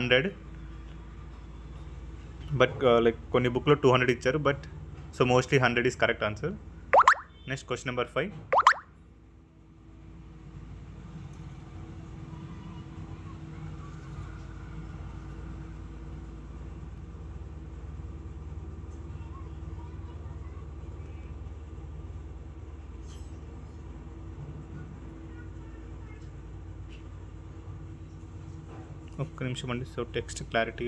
100, but like కొన్ని బుక్లో 200 ఇచ్చారు, but so mostly 100 is correct answer. Next question number 5. ఒక్క నిమిషం అండి. So text clarity.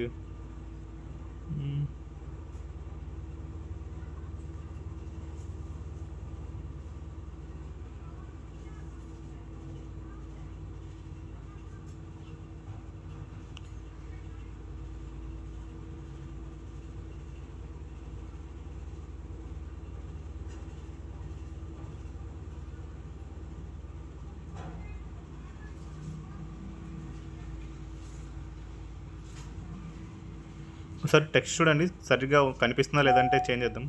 ఒకసారి టెక్స్ట్ చూడండి, సరిగ్గా కనిపిస్తుందా లేదంటే చేంజ్ చేద్దాం.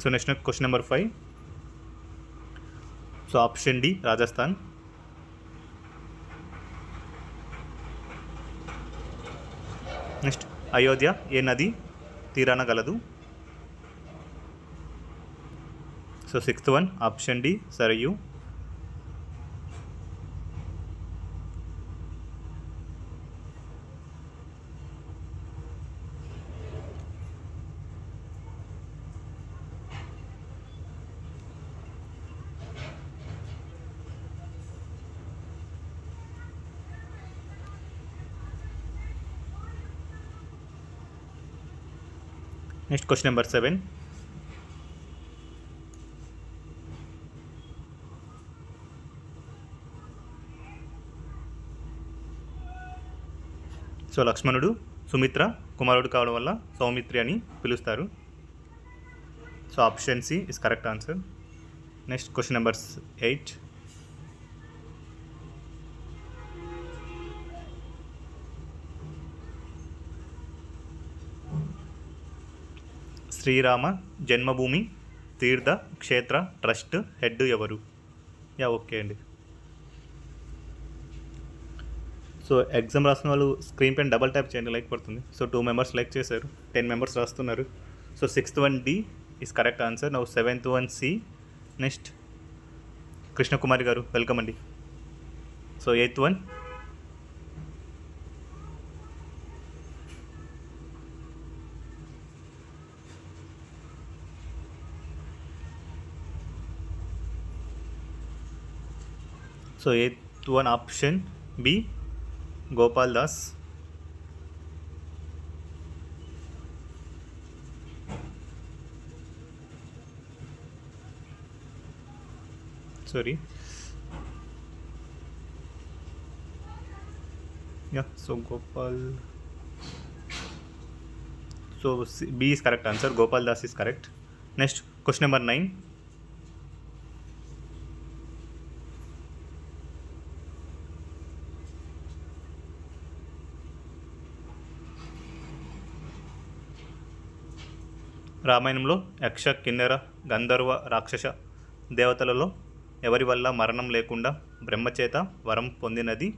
So next question number 5. So option D Rajasthan. Next Ayodhya ఏ నది తీరాన గలదు? So 6th one option D Sarayu. Next question number 7. So లక్ష్మణుడు సుమిత్ర కుమారుడు కావడం వల్ల సౌమిత్రి అని పిలుస్తారు. So option C is correct answer. Next question number 8. Shriram Janmabhoomi Teerth Kshetra trust head ఎవరు? ఓకే అండి. సో ఎగ్జామ్ రాసిన వాళ్ళు స్క్రీన్ పైన డబల్ ట్యాప్ చేయండి, లైక్ పడుతుంది. సో 2 మెంబర్స్ లైక్ చేశారు, 10 మెంబర్స్ రాస్తున్నారు. So 6th one D is correct answer. Now 7th one C. Next Krishnakumari గారు వెల్కమ్ అండి. So 8th one. So 8th one option B Gopal Das. Sorry, so Gopal. So B is correct answer. Gopal Das is correct. Next question number 9. రామాయణంలో యక్ష కిన్నెర గంధర్వ రాక్షస దేవతలలో ఎవరి వల్ల మరణం లేకుండా బ్రహ్మచేత వరం పొందినది?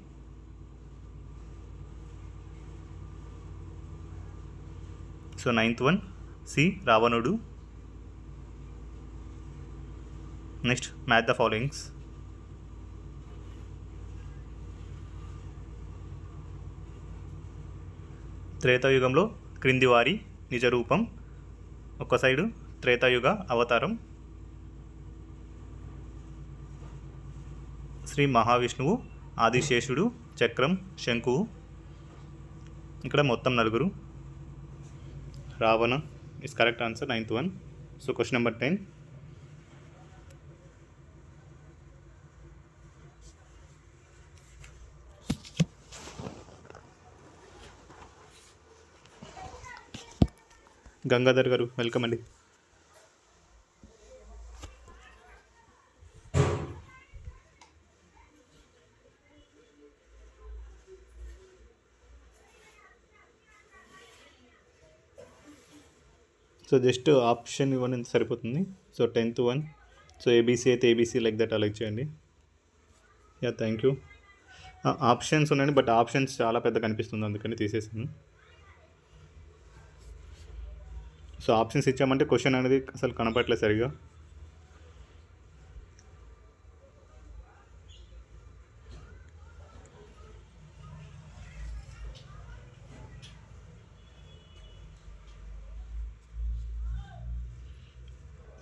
సో 9th వన్ సి రావణుడు. Next match the followings. త్రేతాయుగంలో క్రింది వారి నిజరూపం. ఒక సైడు త్రేతాయుగ అవతారం శ్రీ మహావిష్ణువు, ఆదిశేషుడు, చక్రం, శంకువు. ఇక్కడ మొత్తం 4. Ravana is correct answer. 9th one. So question number 10. Gangadhar గారు వెల్కమ్ అండి. సో జస్ట్ ఆప్షన్ ఇవ్వండి సరిపోతుంది. So 10th one so ABC అయితే ఏబీసీ లైక్ దట్ అలా ఇచ్చేయండి. Yeah thank you. ఆప్షన్స్ ఉన్నాయండి, బట్ ఆప్షన్స్ చాలా పెద్ద కనిపిస్తుంది, అందుకని తీసేసాను. సో ఆప్షన్స్ ఇచ్చామంటే క్వశ్చన్ అనేది అసలు కనపడట్లేదు సరిగా.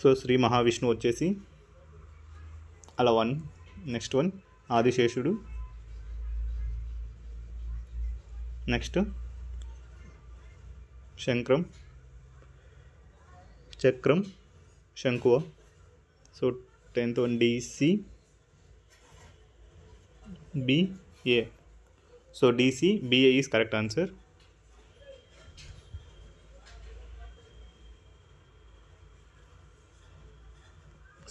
సో శ్రీ మహావిష్ణువు వచ్చేసి అలా 1. నెక్స్ట్ 1 ఆదిశేషుడు. నెక్స్ట్ శంక్రం, చక్రం, శంకువ. So 10th 1 D C B A. So D C B A is correct answer.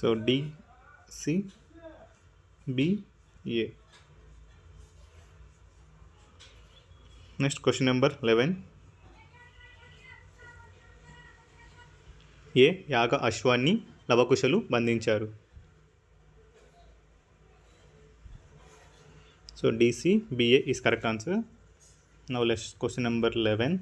So D C B A. Next question number 11. ఏ యాగ అశ్వాన్ని లవకుశలు బంధించారు? So D C B A is correct answer. Now let's question number 11.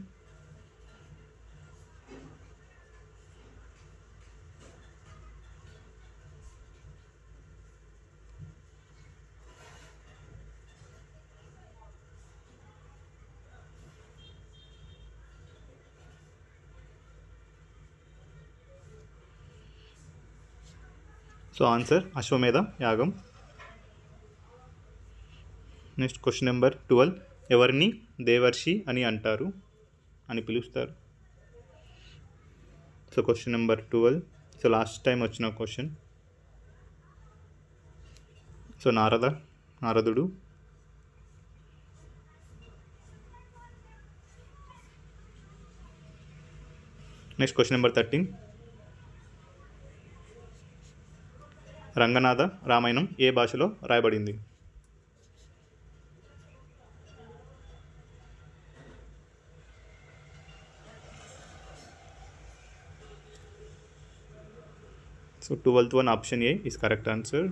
So answer Ashwamedha యాగం. Next question number 12. ఎవరిని దేవర్షి అని అంటారు అని పిలుస్తారు? So question number 12. So last time వచ్చిన క్వశ్చన్. సో నారదుడు. Next question number 13. Ranganatha Ramayanam ఏ భాషలో రాయబడింది? So 12th 1 option A is correct answer.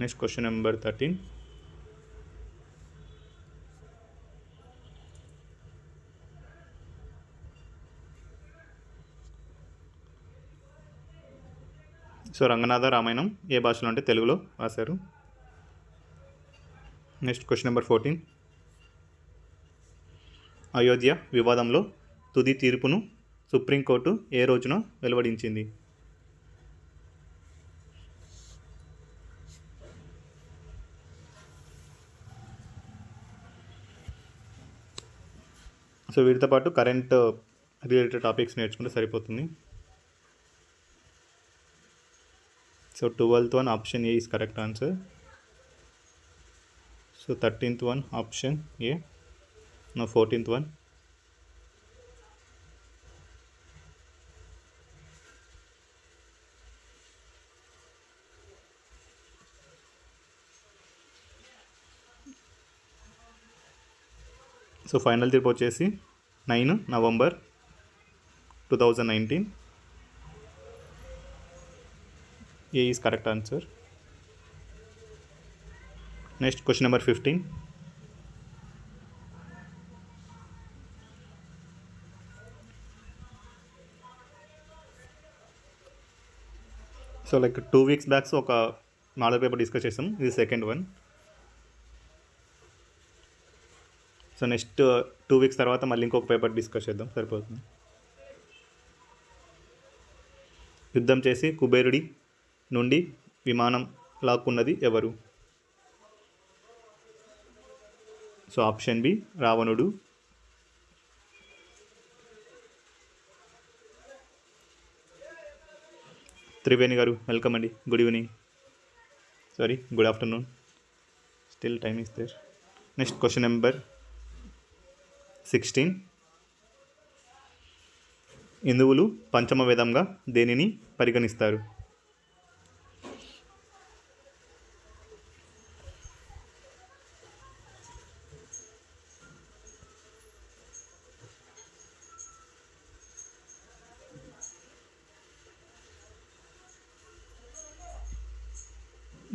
Next question number 13. So Ranganatha Ramayanam ఏ భాషలో అంటే తెలుగులో రాశారు. Next question number 14. అయోధ్య వివాదంలో తుది తీర్పును సుప్రీంకోర్టు ఏ రోజున వెలువడించింది? సో వీటితో పాటు కరెంట్ రిలేటెడ్ టాపిక్స్ నేర్చుకుంటే సరిపోతుంది. So 12th 1 option A is correct answer. So 13th 1 option A. No 14th 1. So final తీర్పు వచ్చేసి 9 November 2019. A is correct answer. Next question number 15. So like 2 weeks backs ఒక model paper discuss చేసాం, ఇది second one. So next 2 weeks తర్వాత మళ్ళీ ఇంకొక paper discuss చేద్దాం, సరిపోతుంది. యుద్ధం చేసి కుబేరుడి నుండి విమానం లాక్కున్నది ఎవరు? సో ఆప్షన్ బి రావణుడు. త్రివేణి గారు వెల్కమ్ అండి, good evening, sorry good afternoon, still time is there. Next question number 16. హిందువులు పంచమ వేదంగా దేనిని పరిగణిస్తారు?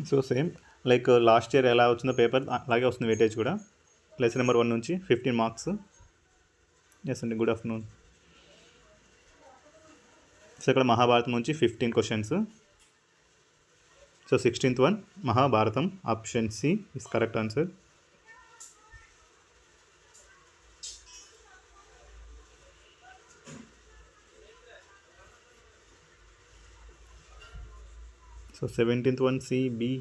So same like last year ఎలా వచ్చిందో పేపర్ అలాగే వస్తుంది వెయిటేజ్ కూడా. లెసన్ నెంబర్ 1 నుంచి 15 మార్క్స్. ఎస్ అండి, గుడ్ ఆఫ్టర్నూన్. సో ఇక్కడ మహాభారతం నుంచి 15 questions. So 16th one Mahabharatam, option C is correct answer. So 17th one C, B.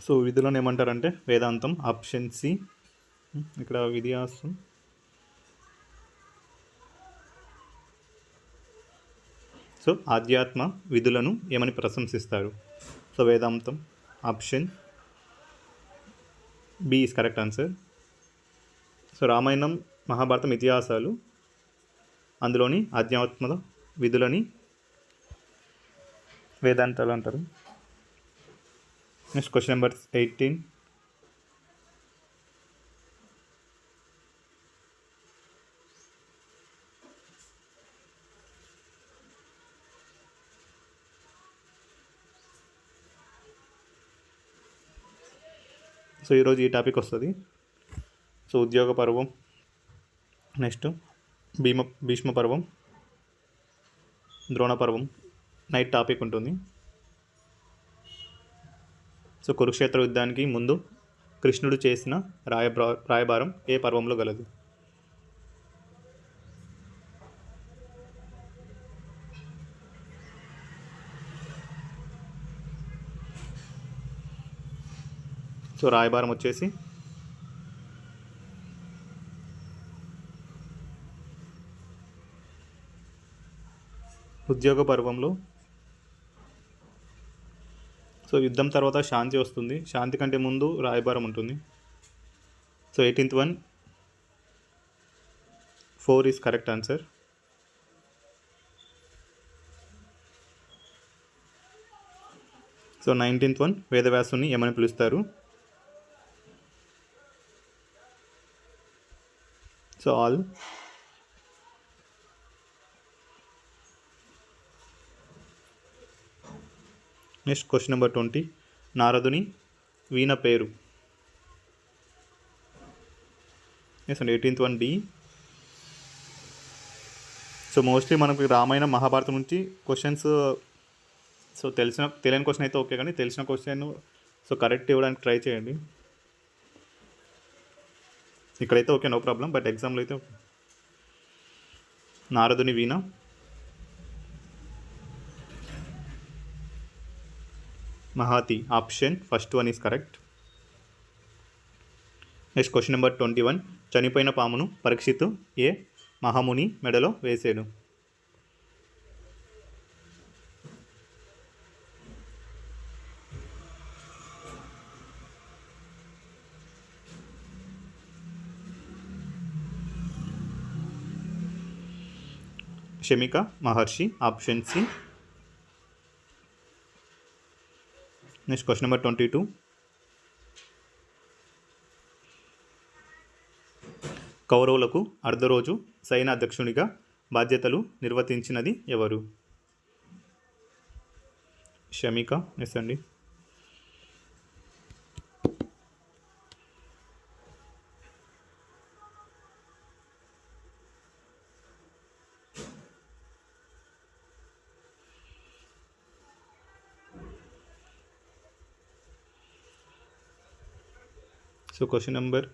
So విధులను ఏమంటారంటే వేదాంతం, ఆప్షన్ సి. ఇక్కడ విధియాసం. సో ఆధ్యాత్మ విధులను ఏమని ప్రశంసిస్తారు? So Vedantam, option B is correct answer. So Ramayanam, Mahabharatam ఇతిహాసాలు, అందులోని ఆధ్యాత్మ విధులని వేదాంతాలు అంటారు. Next question number 18. సో ఈరోజు ఈ టాపిక్ వస్తుంది. సో ఉద్యోగ పర్వం, నెక్స్ట్ భీష్మ పర్వం, ద్రోణ పర్వం నైట్ టాపిక్ ఉంటుంది. సో కురుక్షేత్ర యుద్ధానికి ముందు కృష్ణుడు చేసిన రాయబారం ఏ పర్వంలో గలదు? సో రాయబారం వచ్చేసి ఉద్యోగ పర్వంలో. సో యుద్ధం తర్వాత శాంతి వస్తుంది, శాంతి కంటే ముందు రాయబారం ఉంటుంది. So 18th one 4 is correct answer. So 19th one వేదవ్యాసుని ఏమని పిలుస్తారు? So all. Next question number 20. నారదుని వీణ పేరు? ఎస్ అండి, 18th one D. So mostly మనకి రామాయణం, మహాభారతం నుంచి క్వశ్చన్స్. సో తెలియని క్వశ్చన్ అయితే ఓకే, కానీ తెలిసిన క్వశ్చన్ సో కరెక్ట్ ఇవ్వడానికి ట్రై చేయండి. ఇక్కడైతే ఓకే, నో ప్రాబ్లం, బట్ ఎగ్జామ్లో అయితే ఓకే. నారదుని వీణ. Mahati, option first one is correct. Next question number 21. చనిపోయిన పామును పరీక్షిత్తు ఏ మహాముని మెడలో వేసాడు? శమిక మహర్షి, option C. Next question number 22. కౌరవులకు అర్ధరోజు సైన్యాధ్యక్షునిగా బాధ్యతలు నిర్వర్తించినది ఎవరు? శమిక. ఎస్ అండి. సో క్వశ్చన్ నెంబర్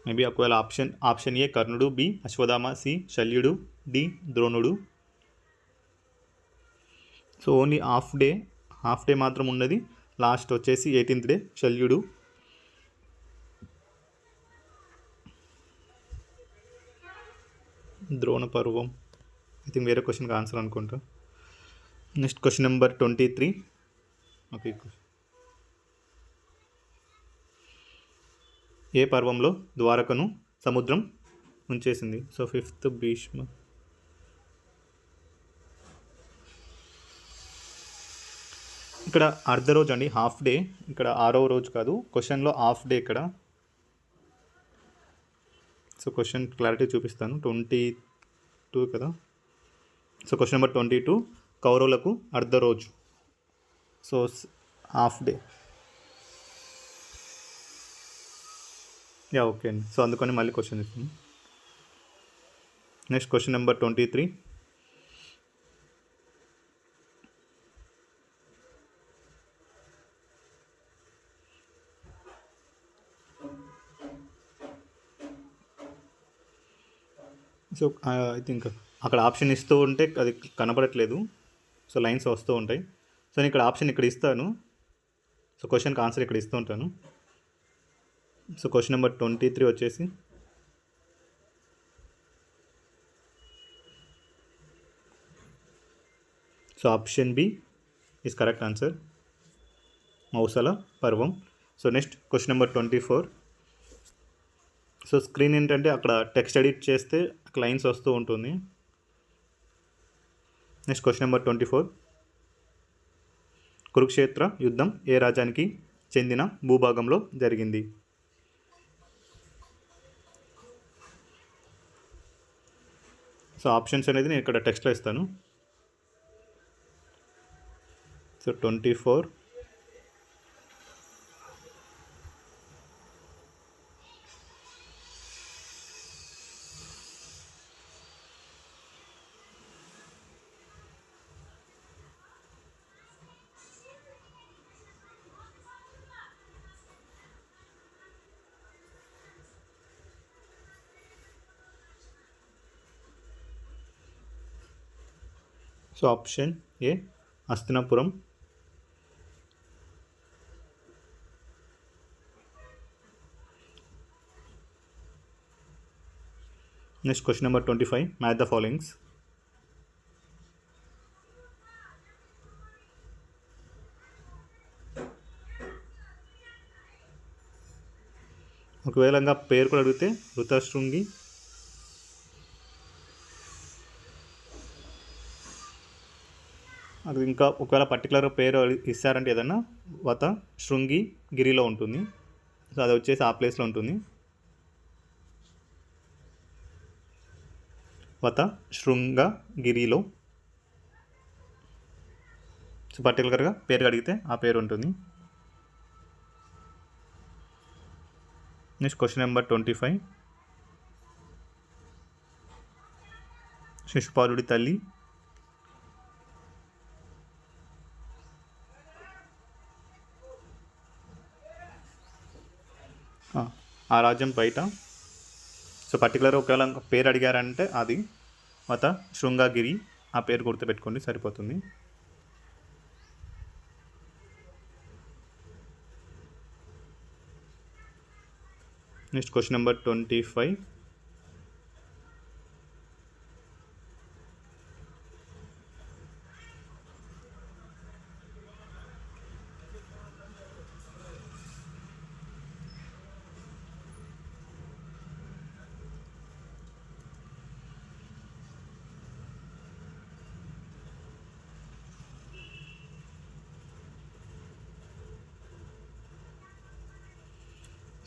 మేబీ ఒకవేళ option A Karnudu, B Ashwatthama, C Shalyudu, D Dronudu. So only half day మాత్రం ఉన్నది. లాస్ట్ వచ్చేసి 18th డే శల్యుడు. ద్రోణ పర్వం ఐ థింక్ వేరే క్వశ్చన్కి ఆన్సర్ అనుకుంటా. Next question number 23. ఓకే, ఏ పర్వంలో ద్వారకను సముద్రం ఉంచేసింది? So 5th Bhishma. ఇక్కడ అర్ధ రోజు అండి, హాఫ్ డే. ఇక్కడ 6వ రోజు కాదు, క్వశ్చన్లో హాఫ్ డే ఇక్కడ. సో క్వశ్చన్ క్లారిటీ చూపిస్తాను. 22 కదా. సో క్వశ్చన్ నెంబర్ 22, కౌరవులకు అర్ధ రోజు. So half day. ఓకే అండి. సో అందుకని మళ్ళీ క్వశ్చన్ ఇస్తాను. Next question number 23, so I think అక్కడ ఆప్షన్ ఇస్తూ ఉంటే అది కనపడట్లేదు. సో లైన్స్ వస్తూ ఉంటాయి. సో నేను ఇక్కడ ఆప్షన్ ఇక్కడ ఇస్తాను. సో క్వశ్చన్కి ఆన్సర్ ఇక్కడ ఇస్తూ ఉంటాను. సో క్వశ్చన్ నెంబర్ 23 వచ్చేసి so option B is correct answer, Mausala Parvam. So next question number 24. So screen ఏంటంటే అక్కడ టెక్స్ట్ ఎడిట్ చేస్తే లైన్స్ వస్తూ ఉంటుంది. నెక్స్ట్ క్వశ్చన్ నెంబర్ 24, కురుక్షేత్ర యుద్ధం ఏ రాజ్యానికి చెందిన భూభాగంలో జరిగింది? సో ఆప్షన్స్ అనేది నేను ఇక్కడ టెక్స్ట్లో ఇస్తాను. So 24, so option A Hastinapuram. Next question number 25, match the followings. ఒకవేళ ఇంకా పేరు కూడా అడిగితే ఋతశృంగి, అది ఇంకా ఒకవేళ పర్టికులర్ పేరు ఇస్తారంటే ఏదన్నా వత శృంగి గిరిలో ఉంటుంది. సో అది వచ్చేసి ఆ ప్లేస్లో ఉంటుంది. వత శృంగగిరిలో. సో పర్టికులర్గా పేరు అడిగితే ఆ పేరు ఉంటుంది. నెక్స్ట్ క్వశ్చన్ నెంబర్ 25, శిశుపాలుడి తల్లి. ఆ రాజ్యం బయట. సో పర్టికులర్ ఒకవేళ పేరు అడిగారంటే అది వత శృంగగిరి, ఆ పేరు గుర్తుపెట్టుకోండి సరిపోతుంది. Next question number 25,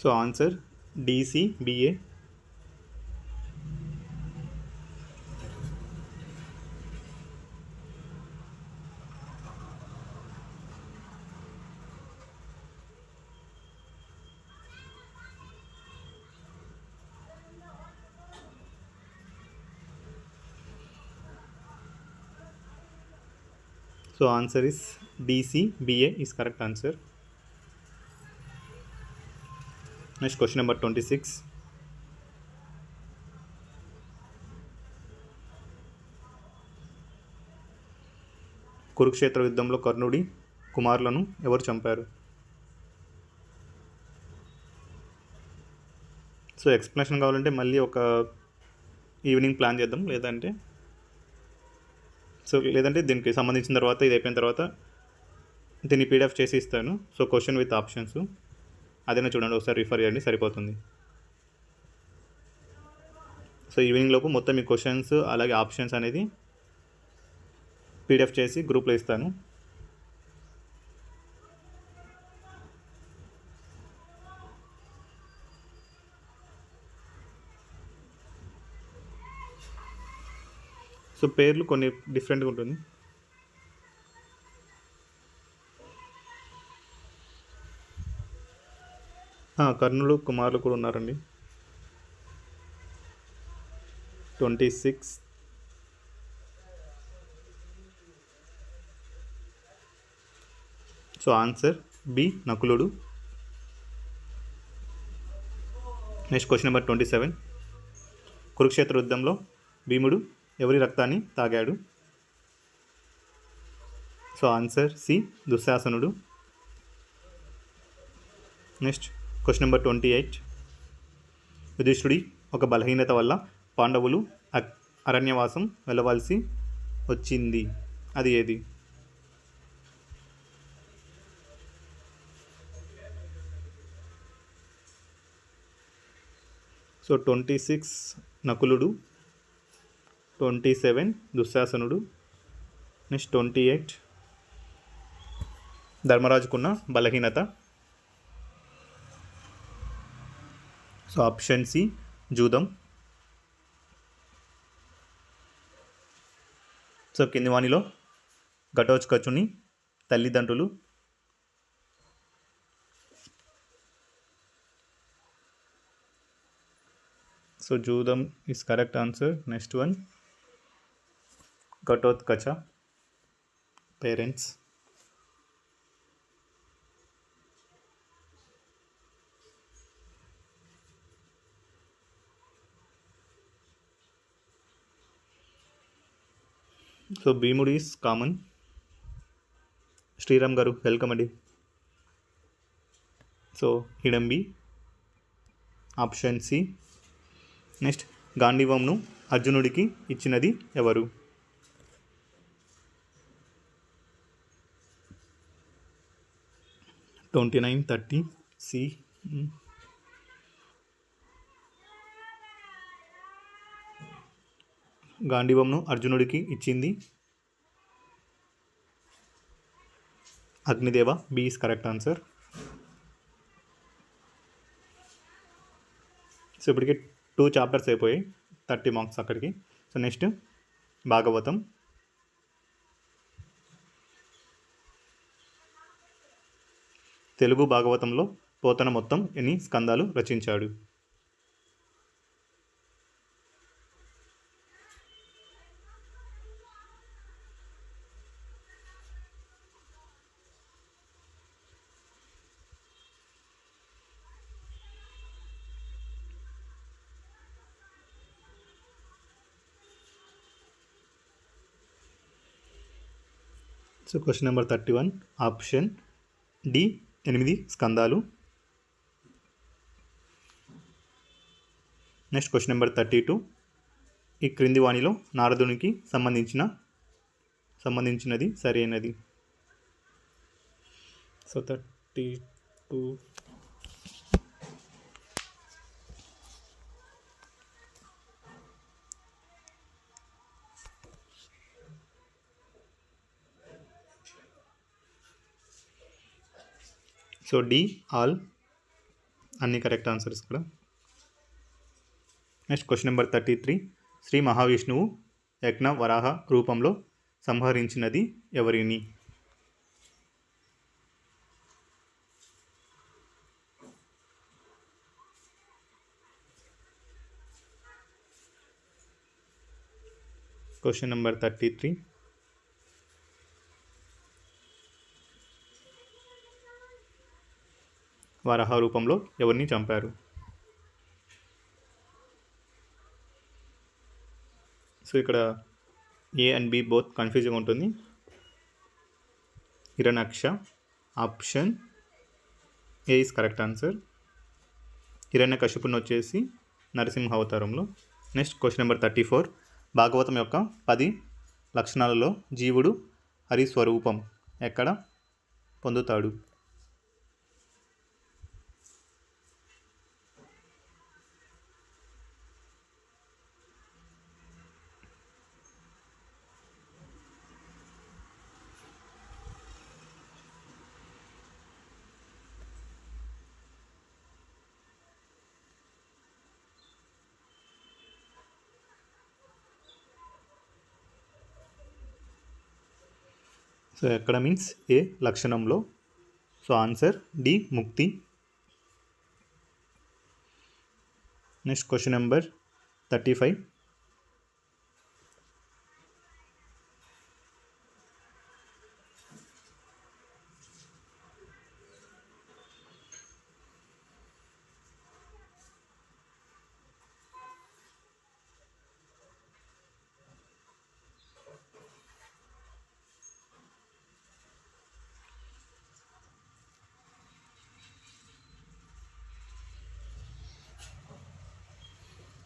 so answer DCBA. So answer is DCBA is correct answer. Next question number 26. Kurukshetra యుద్ధంలో కర్ణుడి కుమారులను ఎవరు చంపారు? సో ఎక్స్ప్లెనేషన్ కావాలంటే మళ్ళీ ఒక ఈవినింగ్ ప్లాన్ చేద్దాం, లేదంటే దీనికి సంబంధించిన తర్వాత ఇది అయిపోయిన తర్వాత దీన్ని PDF చేసి ఇస్తాను. సో క్వశ్చన్ విత్ ఆప్షన్స్ అదేనా చూడండి, ఒకసారి రిఫర్ చేయండి సరిపోతుంది. సో ఈవినింగ్ లోపు మొత్తం మీ క్వశ్చన్స్ అలాగే ఆప్షన్స్ అనేది PDF చేసి గ్రూప్లో ఇస్తాను. సో పేర్లు కొన్ని డిఫరెంట్గా ఉంటుంది. కర్ణులు కుమారులు కూడా ఉన్నారండి. 26. So answer B Nakuludu. Next question number 27. Kurukshetra యుద్ధంలో భీముడు ఎవరి రక్తాన్ని తాగాడు? So answer C Dushshasanudu. Next question number 28. యుధిష్ఠుడి ఒక బలహీనత వల్ల పాండవులు అరణ్యవాసం వెళ్ళవలసి వచ్చింది, అది ఏది? సో 26 నకులుడు, 27 దుశ్శాసనుడు, నెక్స్ట్ 28 ధర్మరాజుకున్న బలహీనత. సో ఆప్షన్ సి జూదం. సో కింది వానిలో ఘటోత్కచుని తల్లిదండ్రులు? సో జూదం is correct answer. Next one Ghatotkacha parents. So Bhimudu is common. Sriram garu welcome అండి. So Hidimbi option C. Next గాంధీవంను అర్జునుడికి ఇచ్చినది ఎవరు? Twenty 30 C. గాంధీవంను అర్జునుడికి ఇచ్చింది Agnideva. B is correct answer. So ఇప్పటికి 2 చాప్టర్స్ అయిపోయాయి, 30 మార్క్స్ అక్కడికి. So next Bhagavatam. తెలుగు భాగవతంలో పోతన మొత్తం ఎన్ని స్కందాలు రచించాడు? So question number 31 option D 8 స్కందాలు. Next question number 32. ఈ క్రింది వాణిలో నారదునికి సంబంధించినది సరైనది. సో 32. సో డి ఆల్ అన్ని కరెక్ట్ ఆన్సర్స్ కూడా. Next question number 33. Sri Mahavishnu Yajna వరాహ రూపంలో సంహరించినది ఎవరిని? Question number 33. వరాహ రూపంలో ఎవరిని చంపారు? సో ఇక్కడ A and B both confusing ఉంటుంది. Hiranyaksha. Option A is correct answer. హిరణ్యకశిపుని వచ్చేసి నరసింహ అవతారంలో. Next question number 34. భాగవతం యొక్క 10 లక్షణాలలో జీవుడు హరిస్వరూపం ఎక్కడ పొందుతాడు? సో ఎక్కడ మీన్స్ ఏ లక్షణంలో. సో ఆన్సర్ డి ముక్తి. Next question number 35.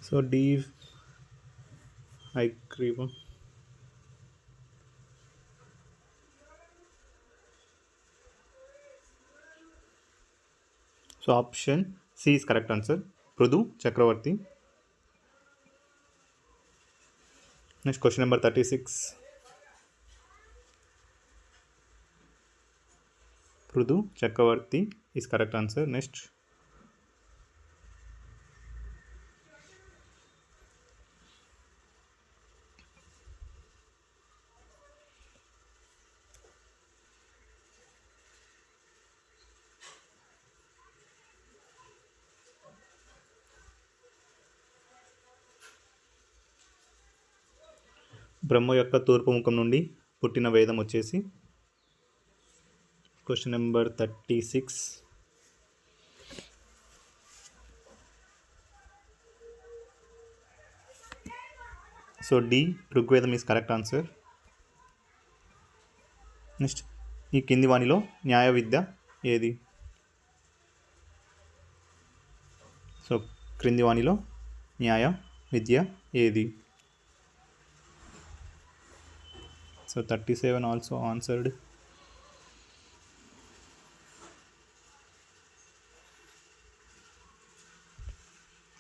So D Hayagrivam. So option C is correct answer, Prithu చక్రవర్తి. Next question number 36. పృథు చక్రవర్తి is correct answer. Next Brahma యొక్క తూర్పు ముఖం నుండి పుట్టిన వేదం వచ్చేసి. Question number 36. So D Rigvedam is correct answer. Next ఈ కింది వాణిలో న్యాయ విద్య ఏది? సో క్రింది వాణిలో న్యాయ విద్య ఏది? So 37 also answered.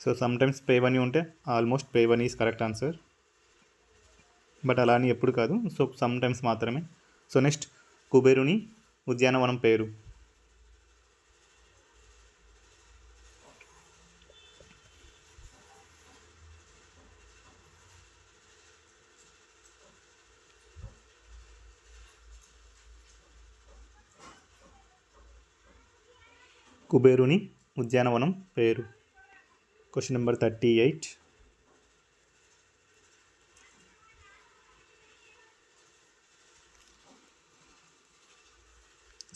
So sometimes పేవని ఉంటే ఆల్మోస్ట్ పేవని ఈస్ కరెక్ట్ ఆన్సర్, బట్ అలా అని ఎప్పుడు కాదు. సో సమ్టైమ్స్ మాత్రమే. సో నెక్స్ట్ కుబేరుని ఉద్యానవనం పేరు? కుబేరుని ఉద్యానవనం పేరు. Question number 38.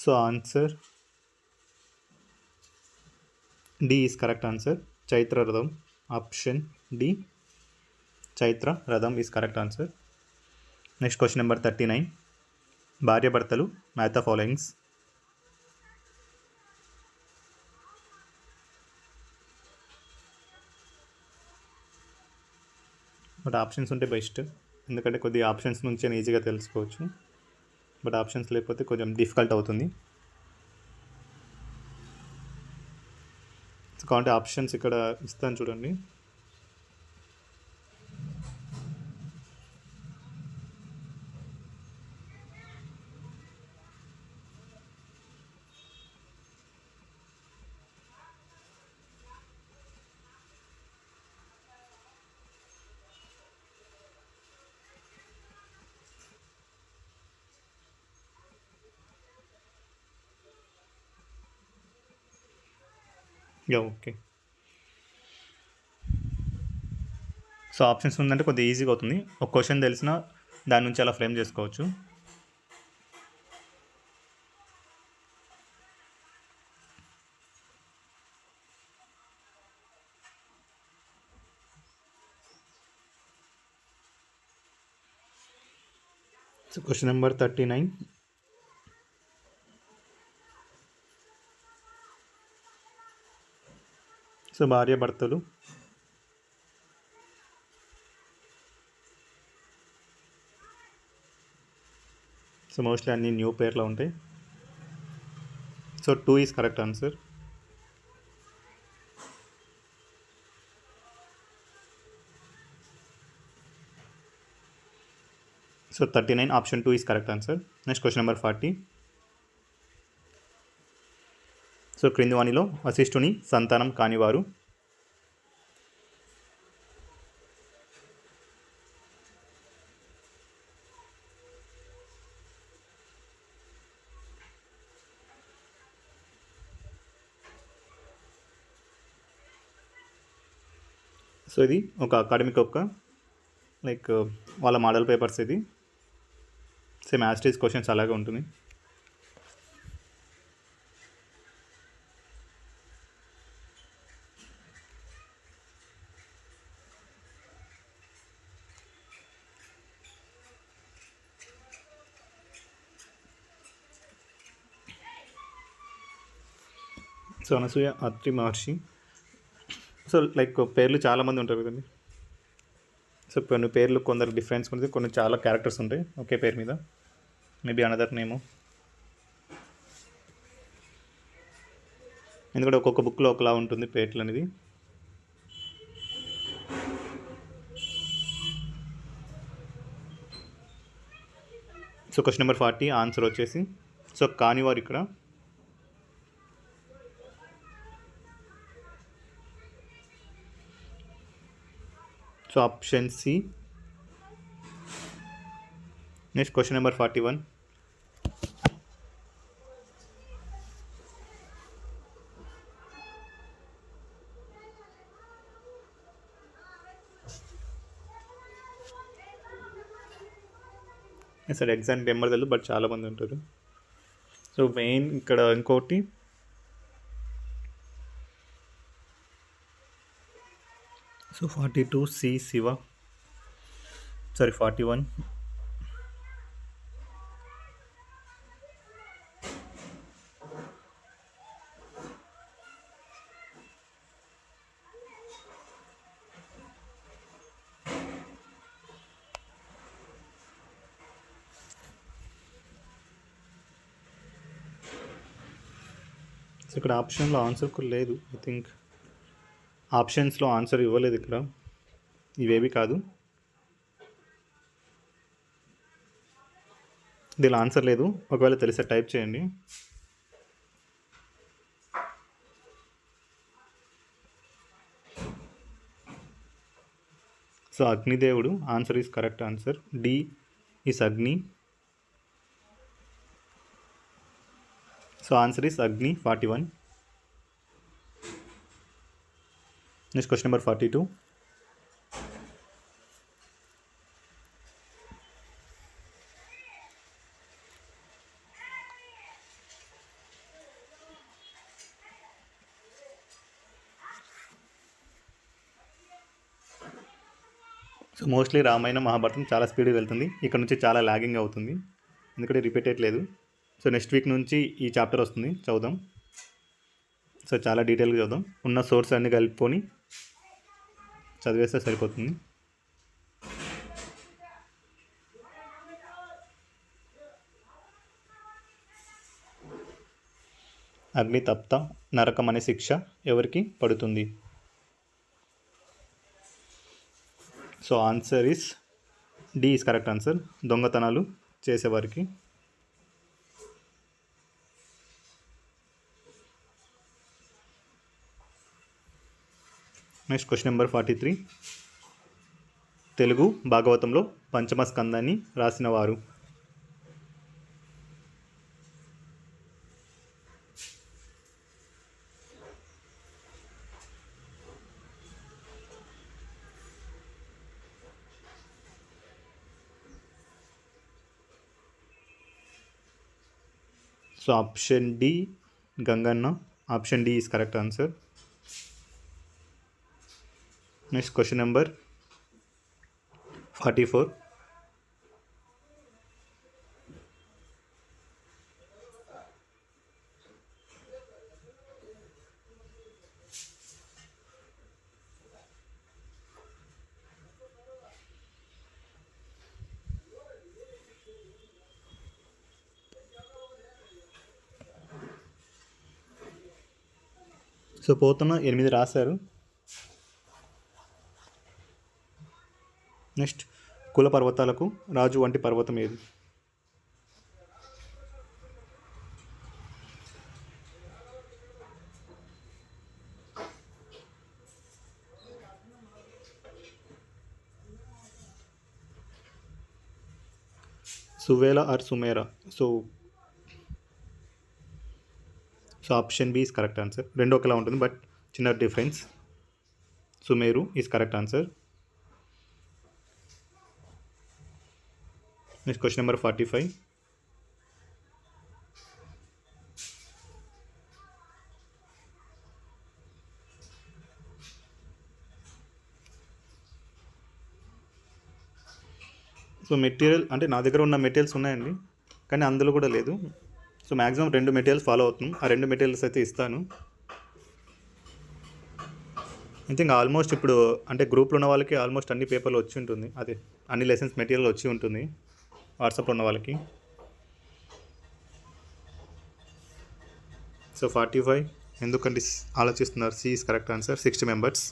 So answer D is correct answer, Chaitraratham. Option D Chaitraratham is correct answer. Next question number 39. భార్యాభర్తలు match the followings. But options ఉంటే బెస్ట్, ఎందుకంటే కొద్దిగా ఆప్షన్స్ నుంచే ఈజీగా తెలుసుకోవచ్చు. బట్ ఆప్షన్స్ లేకపోతే కొంచెం డిఫికల్ట్ అవుతుంది. కాబట్టి ఆప్షన్స్ ఇక్కడ ఇస్తాను చూడండి. ఓకే. సో ఆప్షన్స్ ఉందంటే కొద్దిగా ఈజీగా అవుతుంది. ఒక క్వశ్చన్ తెలిసిన దాని నుంచి అలా ఫ్రేమ్ చేసుకోవచ్చు. So question number 39. సో భార్యాభర్తలు సో మోస్ట్లీ అన్ని న్యూ పేర్లో ఉంటాయి. So 2 is correct answer. So 39 option 2 is correct answer. Next question number 40. So క్రింది వాణిలో వశిష్ఠుని సంతానం కానివారు? సో ఇది ఒక అకాడమిక్ యొక్క లైక్ వాళ్ళ మోడల్ పేపర్స్. ఇది సేమ్ యాస్టీస్ క్వశ్చన్స్ అలాగే ఉంటుంది. సో అనసూయ అత్రి మహర్షి. సో లైక్ పేర్లు చాలామంది ఉంటారు కదండి. సో కొన్ని పేర్లు కొందరు డిఫరెన్స్ ఉంటుంది, కొన్ని చాలా క్యారెక్టర్స్ ఉంటాయి ఒకే పేరు మీద. మేబీ అనదర్ నేము, ఎందుకంటే ఒక్కొక్క బుక్లో ఒకలా ఉంటుంది పేర్లు అనేది. సో క్వశ్చన్ నెంబర్ 40 ఆన్సర్ వచ్చేసి సో కానివారు ఇక్కడ. So option C. Next question number 41. Sir exact number తెలియదు, బట్ చాలామంది ఉంటారు. సో మెయిన్ ఇక్కడ ఇంకోటి so 42 C Shiva, sorry 41. So ఇక్కడ ఆప్షన్లో ఆన్సర్ కూడా లేదు. ఐ థింక్ ఆప్షన్స్లో ఆన్సర్ ఇవ్వలేదు ఇక్కడ, ఇవేవి కాదు. దీనిలో ఆన్సర్ లేదు, ఒకవేళ తెలిసే టైప్ చేయండి. సో అగ్నిదేవుడు answer is correct answer. D is Agni. So answer is Agni 41. Next question number 42. So mostly Ramayanam Mahabharatam చాలా స్పీడ్గా వెళ్తుంది, ఇక్కడ నుంచి చాలా లాగింగ్ అవుతుంది ఎందుకంటే రిపీటెడ్ లేదు. సో నెక్స్ట్ వీక్ నుంచి ఈ చాప్టర్ వస్తుంది, చదువుదాం. సో చాలా డీటెయిల్గా చదువుదాం, ఉన్న సోర్స్ అన్నీ కలుపుకొని చదివేస్తే సరిపోతుంది. అగ్ని తప్త నరకం అనే శిక్ష ఎవరికి పడుతుంది? So answer is D is correct answer, దొంగతనాలు చేసేవారికి. Next question number 43. తెలుగు భాగవతంలో పంచమ స్కందాన్ని రాసిన వారు? So option D Ganganna. Option D is correct answer. Next question number 44. So పోతున్న 8 రాశారు. నెక్స్ట్ కుల పర్వతాలకు రాజు వంటి పర్వతం ఏది? Suvela or Sumera? So option B is correct answer. రెండు ఒకలా ఉంటుంది బట్ చిన్న difference. Sumeru is correct answer. Next question number 45. So material అంటే నా దగ్గర ఉన్న మెటీరియల్స్ ఉన్నాయండి, కానీ అందులో కూడా లేదు. సో మ్యాక్సిమం 2 మెటీరియల్స్ ఫాలో అవుతున్నాం. ఆ 2 మెటీరియల్స్ అయితే ఇస్తాను. అయితే ఇంకా ఆల్మోస్ట్ ఇప్పుడు అంటే గ్రూప్లో ఉన్న వాళ్ళకి ఆల్మోస్ట్ అన్ని పేపర్లు వచ్చి ఉంటుంది, అదే అన్ని లెసన్స్ మెటీరియల్ వచ్చి ఉంటుంది వాట్సాప్లో ఉన్న వాళ్ళకి. సో 45 ఎందుకంటే ఆలోచిస్తున్నారు. C is correct answer. 60 members.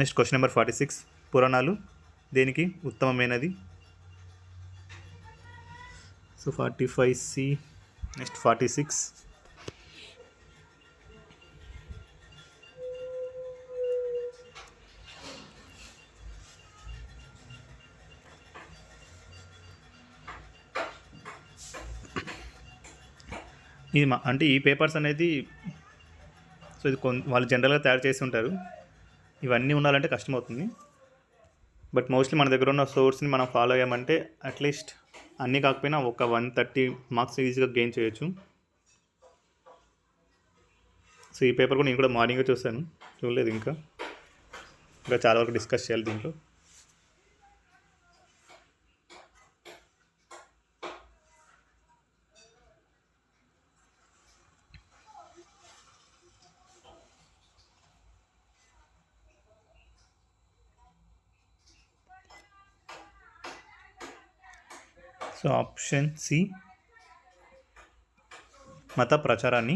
Next question number 46. పురాణాలు దేనికి ఉత్తమమైనది? So 45 C. నెక్స్ట్ 46. ఇది అంటే ఈ పేపర్స్ అనేది సో ఇది వాళ్ళు జనరల్గా తయారు చేసి ఉంటారు. ఇవన్నీ ఉండాలంటే కష్టమవుతుంది. బట్ మోస్ట్లీ మన దగ్గర ఉన్న సోర్స్ని మనం ఫాలో అయ్యామంటే అట్లీస్ట్ అన్నీ కాకపోయినా ఒక 130 మార్క్స్ ఈజీగా గెయిన్ చేయొచ్చు. సో ఈ పేపర్ కూడా నేను కూడా మార్నింగ్గా చూశాను, చూడలేదు ఇంకా చాలా వరకు డిస్కస్ చేయాలి దీంట్లో. సో ఆప్షన్ సి మత ప్రచారాన్ని.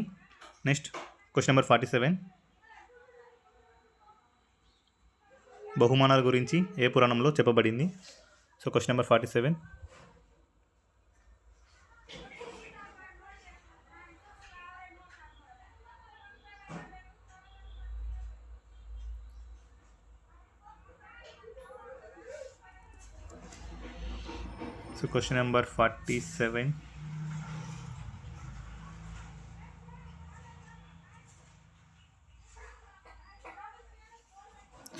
Next question number 47. బహుమానాల గురించి ఏ పురాణంలో చెప్పబడింది? So question number 47. So question number 47.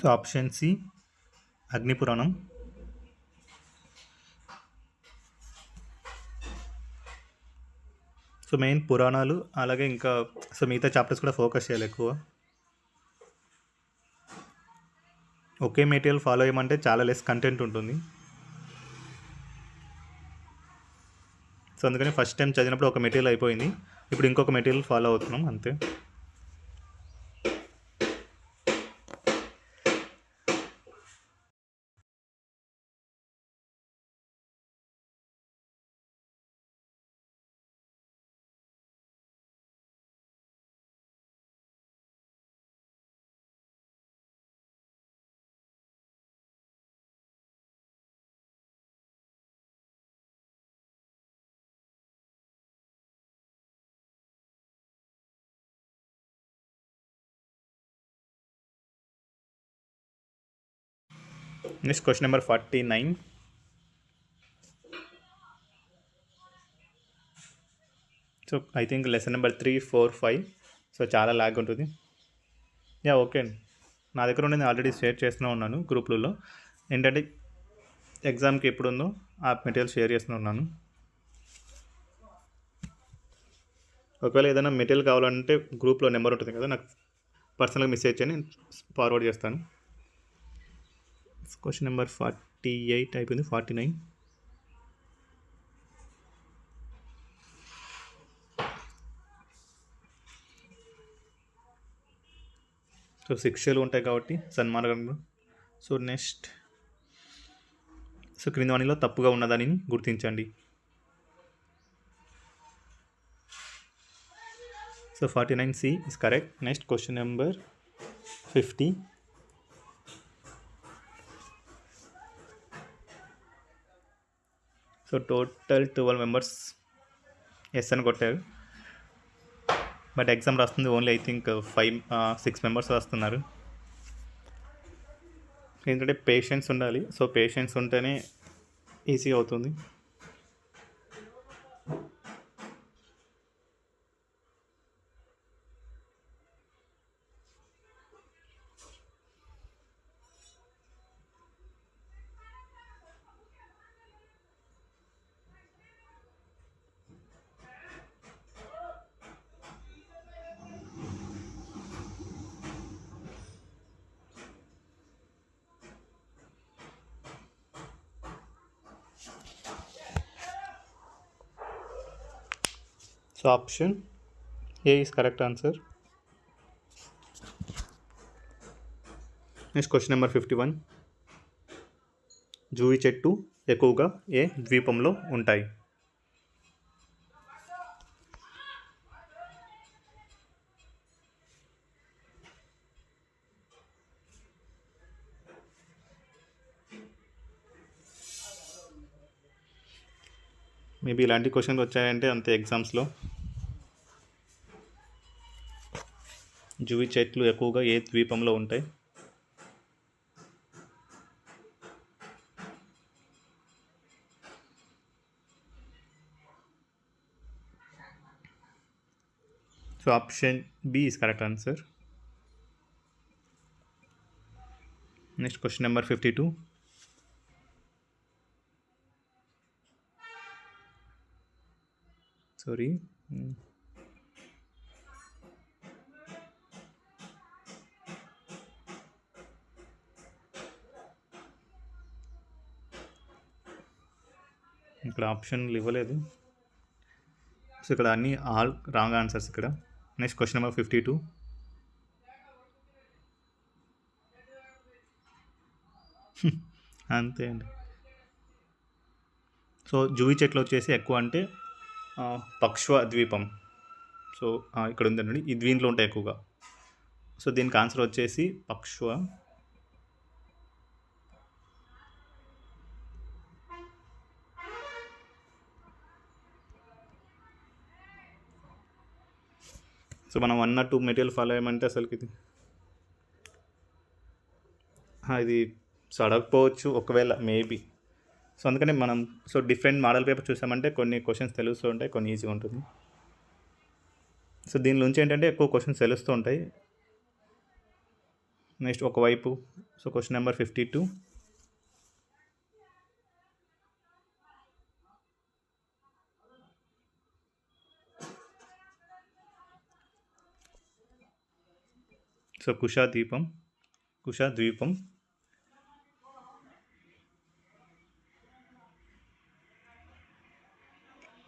So option C Agnipuranam. So main పురాణాలు అలాగే ఇంకా సో మిగతా చాప్టర్స్ కూడా ఫోకస్ చేయాలి ఎక్కువ. ఒకే మెటీరియల్ ఫాలో అయ్యమంటే చాలా లెస్ కంటెంట్ ఉంటుంది. సో అందుకని ఫస్ట్ టైం చదివినప్పుడు ఒక మెటీరియల్ అయిపోయింది, ఇప్పుడు ఇంకొక మెటీరియల్ ఫాలో అవుతున్నాం అంతే. Next question number 49. So I think lesson number 3, 4, 5. So చాలా ల్యాగ్ ఉంటుంది. యా ఓకే అండి, నా దగ్గర ఉండేది ఆల్రెడీ షేర్ చేస్తూనే ఉన్నాను గ్రూప్లలో. ఏంటంటే ఎగ్జామ్కి ఎప్పుడు ఉందో ఆ మెటీరియల్ షేర్ చేస్తూనే ఉన్నాను. ఒకవేళ ఏదైనా మెటీరియల్ కావాలంటే గ్రూప్లో నెంబర్ ఉంటుంది కదా, నాకు పర్సనల్గా మెసేజ్ చేయని నేను ఫార్వర్డ్ చేస్తాను. క్వశ్చన్ నెంబర్ 48 అయిపోయింది. 49. సో శిక్షలు ఉంటాయి కాబట్టి సన్మార్గంలో. సో నెక్స్ట్ సో క్రింది వాణిలో తప్పుగా ఉన్నదానిని గుర్తించండి. So 49C is correct. Next question number 50. So total 12 members yes అని కొట్టారు, బట్ ఎగ్జామ్ రాస్తుంది ఓన్లీ ఐ థింక్ 6 మెంబర్స్ రాస్తున్నారు. ఎందుకంటే పేషెన్స్ ఉండాలి. సో పేషెన్స్ ఉంటేనే ఈజీ అవుతుంది. So option A is correct answer. Next question number 51. జూయి చెట్టు ఎక్కువగా ఏ ద్వీపంలో ఉంటాయి? మేబీ ఇలాంటి క్వశ్చన్లు వచ్చాయంటే అంతే ఎగ్జామ్స్లో. జూయి చెట్లు ఎక్కువగా ఏ ద్వీపంలో ఉంటాయి? So option B is correct answer. Next question number 52. Sorry, ఇక్కడ ఆప్షన్లు ఇవ్వలేదు. సో ఇక్కడ అన్ని ఆల్ రాంగ్ ఆన్సర్స్ ఇక్కడ. Next question number 52. అంతే అండి. సో జూయి చెట్లు వచ్చేసి ఎక్కువ అంటే పక్ష్వ ద్వీపం. సో ఇక్కడ ఉందండి, ఈ దీంట్లో ఉంటాయి ఎక్కువగా. సో దీనికి ఆన్సర్ వచ్చేసి పక్ష్వ. సో మనం 1 or 2 మెటీరియల్ ఫాలో అయ్యమంటే అసలుకి ఇది సో అడగకపోవచ్చు ఒకవేళ మేబీ. సో అందుకని మనం డిఫరెంట్ మోడల్ పేపర్ చూసామంటే కొన్ని క్వశ్చన్స్ తెలుస్తూ ఉంటాయి, కొన్ని ఈజీగా ఉంటుంది. సో దీని నుంచి ఏంటంటే ఎక్కువ క్వశ్చన్స్ తెలుస్తూ ఉంటాయి. నెక్స్ట్ ఒకవైపు క్వశ్చన్ నెంబర్ 52. సో కుషద్వీపం.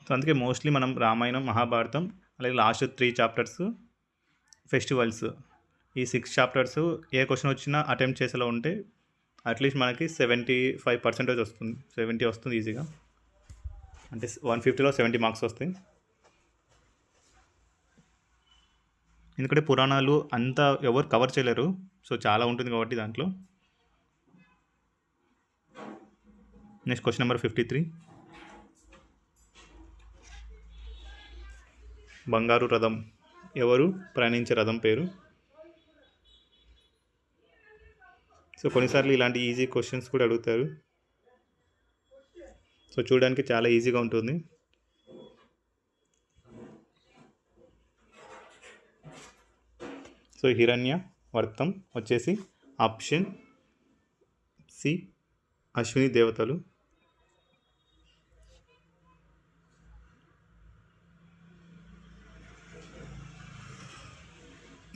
సో అందుకే మోస్ట్లీ మనం రామాయణం, మహాభారతం, అలాగే లాస్ట్ 3 చాప్టర్స్ ఫెస్టివల్స్, ఈ 6 చాప్టర్స్ ఏ క్వశ్చన్ వచ్చినా అటెంప్ట్ చేసేలా ఉంటే అట్లీస్ట్ మనకి 75% వస్తుంది, 70 వస్తుంది ఈజీగా. అంటే 150లో 70 మార్క్స్ వస్తాయి. ఎందుకంటే పురాణాలు అంతా ఎవరు కవర్ చేయలేరు, సో చాలా ఉంటుంది కాబట్టి దాంట్లో. Next question number 53. బంగారు రథం ఎవరు ప్రయాణించే రథం పేరు? సో కొన్నిసార్లు ఇలాంటి ఈజీ క్వశ్చన్స్ కూడా అడుగుతారు. సో చూడడానికి చాలా ఈజీగా ఉంటుంది. సో హిరణ్య వర్తం వచ్చేసి ఆప్షన్ సి అశ్విని దేవతలు.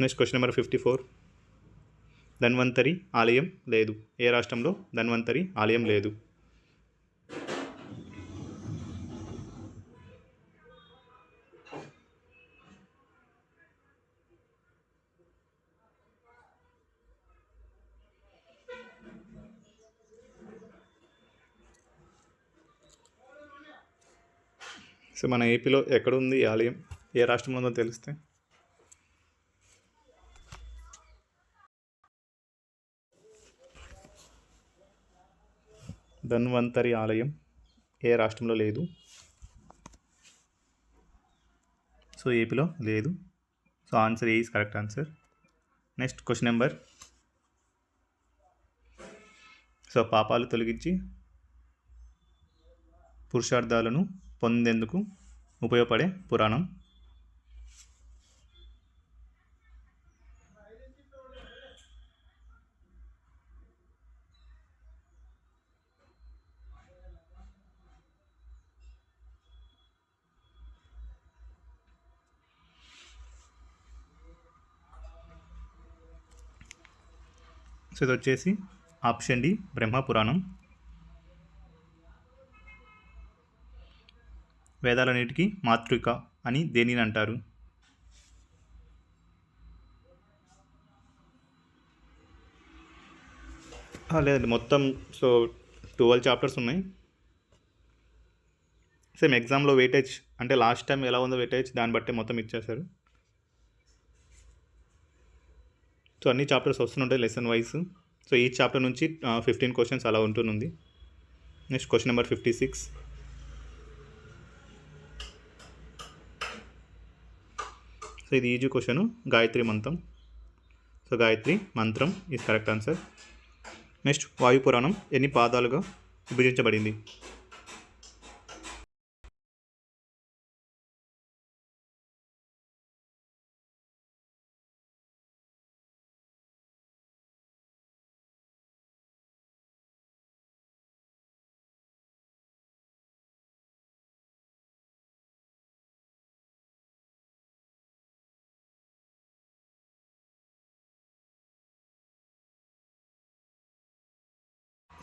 Next question number 54. ధన్వంతరి ఆలయం లేదు. ఏ రాష్ట్రంలో ధన్వంతరి ఆలయం లేదు? సో మన ఏపీలో ఎక్కడుంది ఈ ఆలయం, ఏ రాష్ట్రంలో ఉందో తెలిస్తే. ధన్వంతరి ఆలయం ఏ రాష్ట్రంలో లేదు? సో ఏపీలో లేదు. So answer A is correct answer. Next question number. So పాపాలు తొలగించి పురుషార్థాలను పొందేందుకు ఉపయోగపడే పురాణం. సో ఇది వచ్చేసి ఆప్షన్ డి బ్రహ్మ పురాణం. వేదాలన్నిటికీ మాతృక అని దేనిని అంటారు? లేదండి, మొత్తం సో 12 చాప్టర్స్ ఉన్నాయి. సేమ్ ఎగ్జామ్లో వెయిటేజ్ అంటే లాస్ట్ టైం ఎలా ఉందో వెయిటేజ్ దాన్ని బట్టి మొత్తం ఇచ్చేశారు. సో అన్ని చాప్టర్స్ వస్తుంటాయి లెసన్ వైజ్. సో ఈ చాప్టర్ నుంచి 15 క్వశ్చన్స్ అలా ఉంటుంది. Next question number 56. సో ఇది ఈజీ క్వశ్చన్. గాయత్రి మంత్రం. సో గాయత్రి మంత్రం ఈజ్ కరెక్ట్ ఆన్సర్. నెక్స్ట్ వాయు పురాణం ఎన్ని పాదాలుగా విభజించబడింది?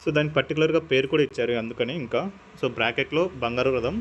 సో దానికి పర్టికులర్గా పేరు కూడా ఇచ్చారు అందుకని. ఇంకా సో బ్రాకెట్లో బంగారు రథం.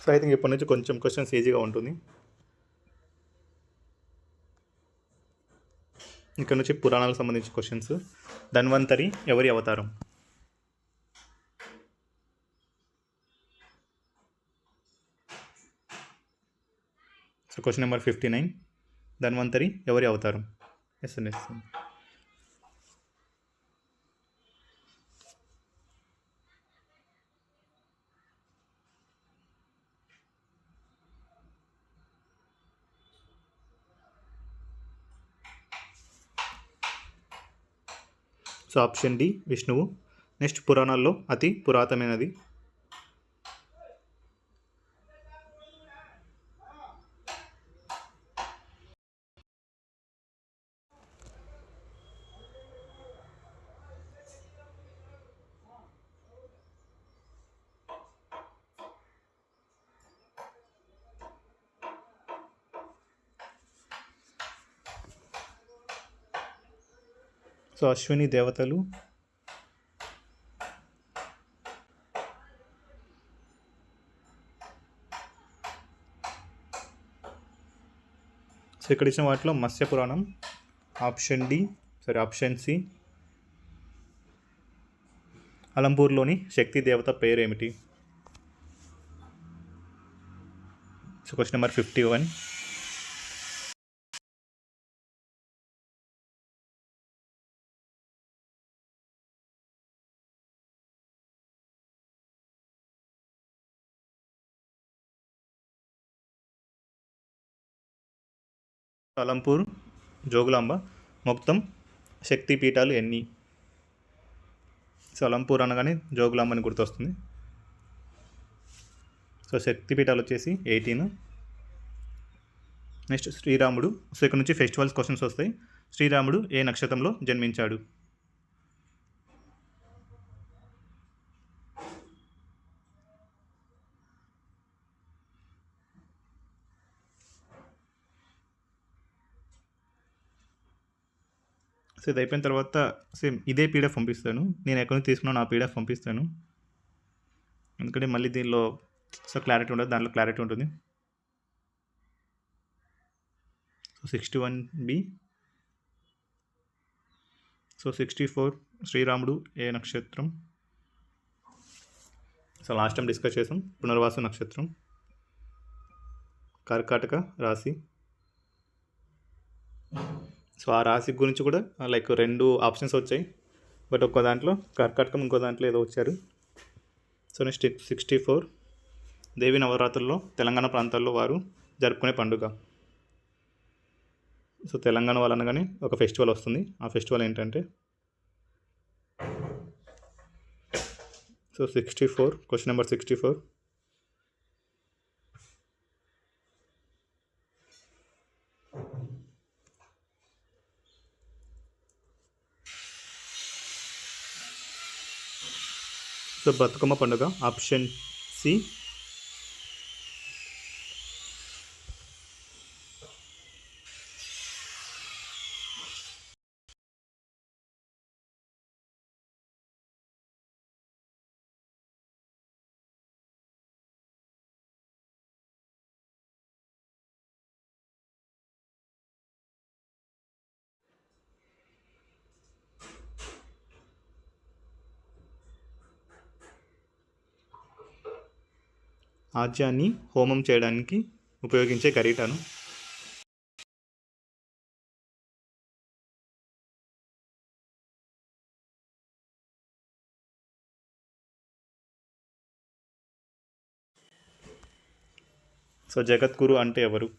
సో ఐ థింక్ ఇప్పటి నుంచి కొంచెం క్వశ్చన్స్ ఈజీగా ఉంటుంది. ఇక్కడ నుంచి పురాణాలకు సంబంధించిన క్వశ్చన్స్. ధన్వంతరి ఎవరి అవతారం? So question number 59. ధన్వంతరి ఎవరి అవతారం? ఎస్ఎన్ఎస్. సో ఆప్షన్ డి విష్ణువు. నెక్స్ట్ పురాణాల్లో అతి పురాతనమైనది? సో అశ్విని దేవతలు. సో ఇక్కడ ఇచ్చిన వాటిలో Matsya Puranam. Option D option C. అలంపూర్లోని శక్తి దేవత పేరు ఏమిటి? So question number 51. Alampur, Jogulamba మొత్తం శక్తి పీఠాలు ఎన్ని? సో అలంపూర్ అనగానే జోగులాంబని గుర్తొస్తుంది. సో శక్తి పీఠాలు వచ్చేసి 18. నెక్స్ట్ శ్రీరాముడు. సో ఇక్కడ నుంచి ఫెస్టివల్స్ క్వశ్చన్స్ వస్తాయి. శ్రీరాముడు ఏ నక్షత్రంలో జన్మించాడు? సో ఇది అయిపోయిన తర్వాత సేమ్ ఇదే పీడిఎఫ్ పంపిస్తాను. నేను ఎక్కడి నుంచి తీసుకున్నాను ఆ పీడిఎఫ్ పంపిస్తాను. ఎందుకంటే మళ్ళీ దీనిలో సో క్లారిటీ ఉండదు, దాంట్లో క్లారిటీ ఉంటుంది. So 61B. సో 64 శ్రీరాముడు ఏ నక్షత్రం? సో లాస్ట్ టైం డిస్కస్ చేసాం. పునర్వాసు నక్షత్రం, కర్కాటక రాశి. సో ఆ రాశి గురించి కూడా లైక్ 2 ఆప్షన్స్ వచ్చాయి. బట్ ఒక్క దాంట్లో కర్కాటకం, ఇంకో దాంట్లో ఏదో వచ్చారు. సో నెక్స్ట్ 64 దేవి నవరాత్రుల్లో తెలంగాణ ప్రాంతాల్లో వారు జరుపుకునే పండుగ. సో తెలంగాణ వాళ్ళు అనగానే ఒక ఫెస్టివల్ వస్తుంది. ఆ ఫెస్టివల్ ఏంటంటే so 64 question number 64 so Bathukamma పండుగ ఆప్షన్ సి. ఆజ్యాన్ని హోమం చేయడానికి ఉపయోగించే గరిటను. సో జగద్గురు అంటే ఎవరు?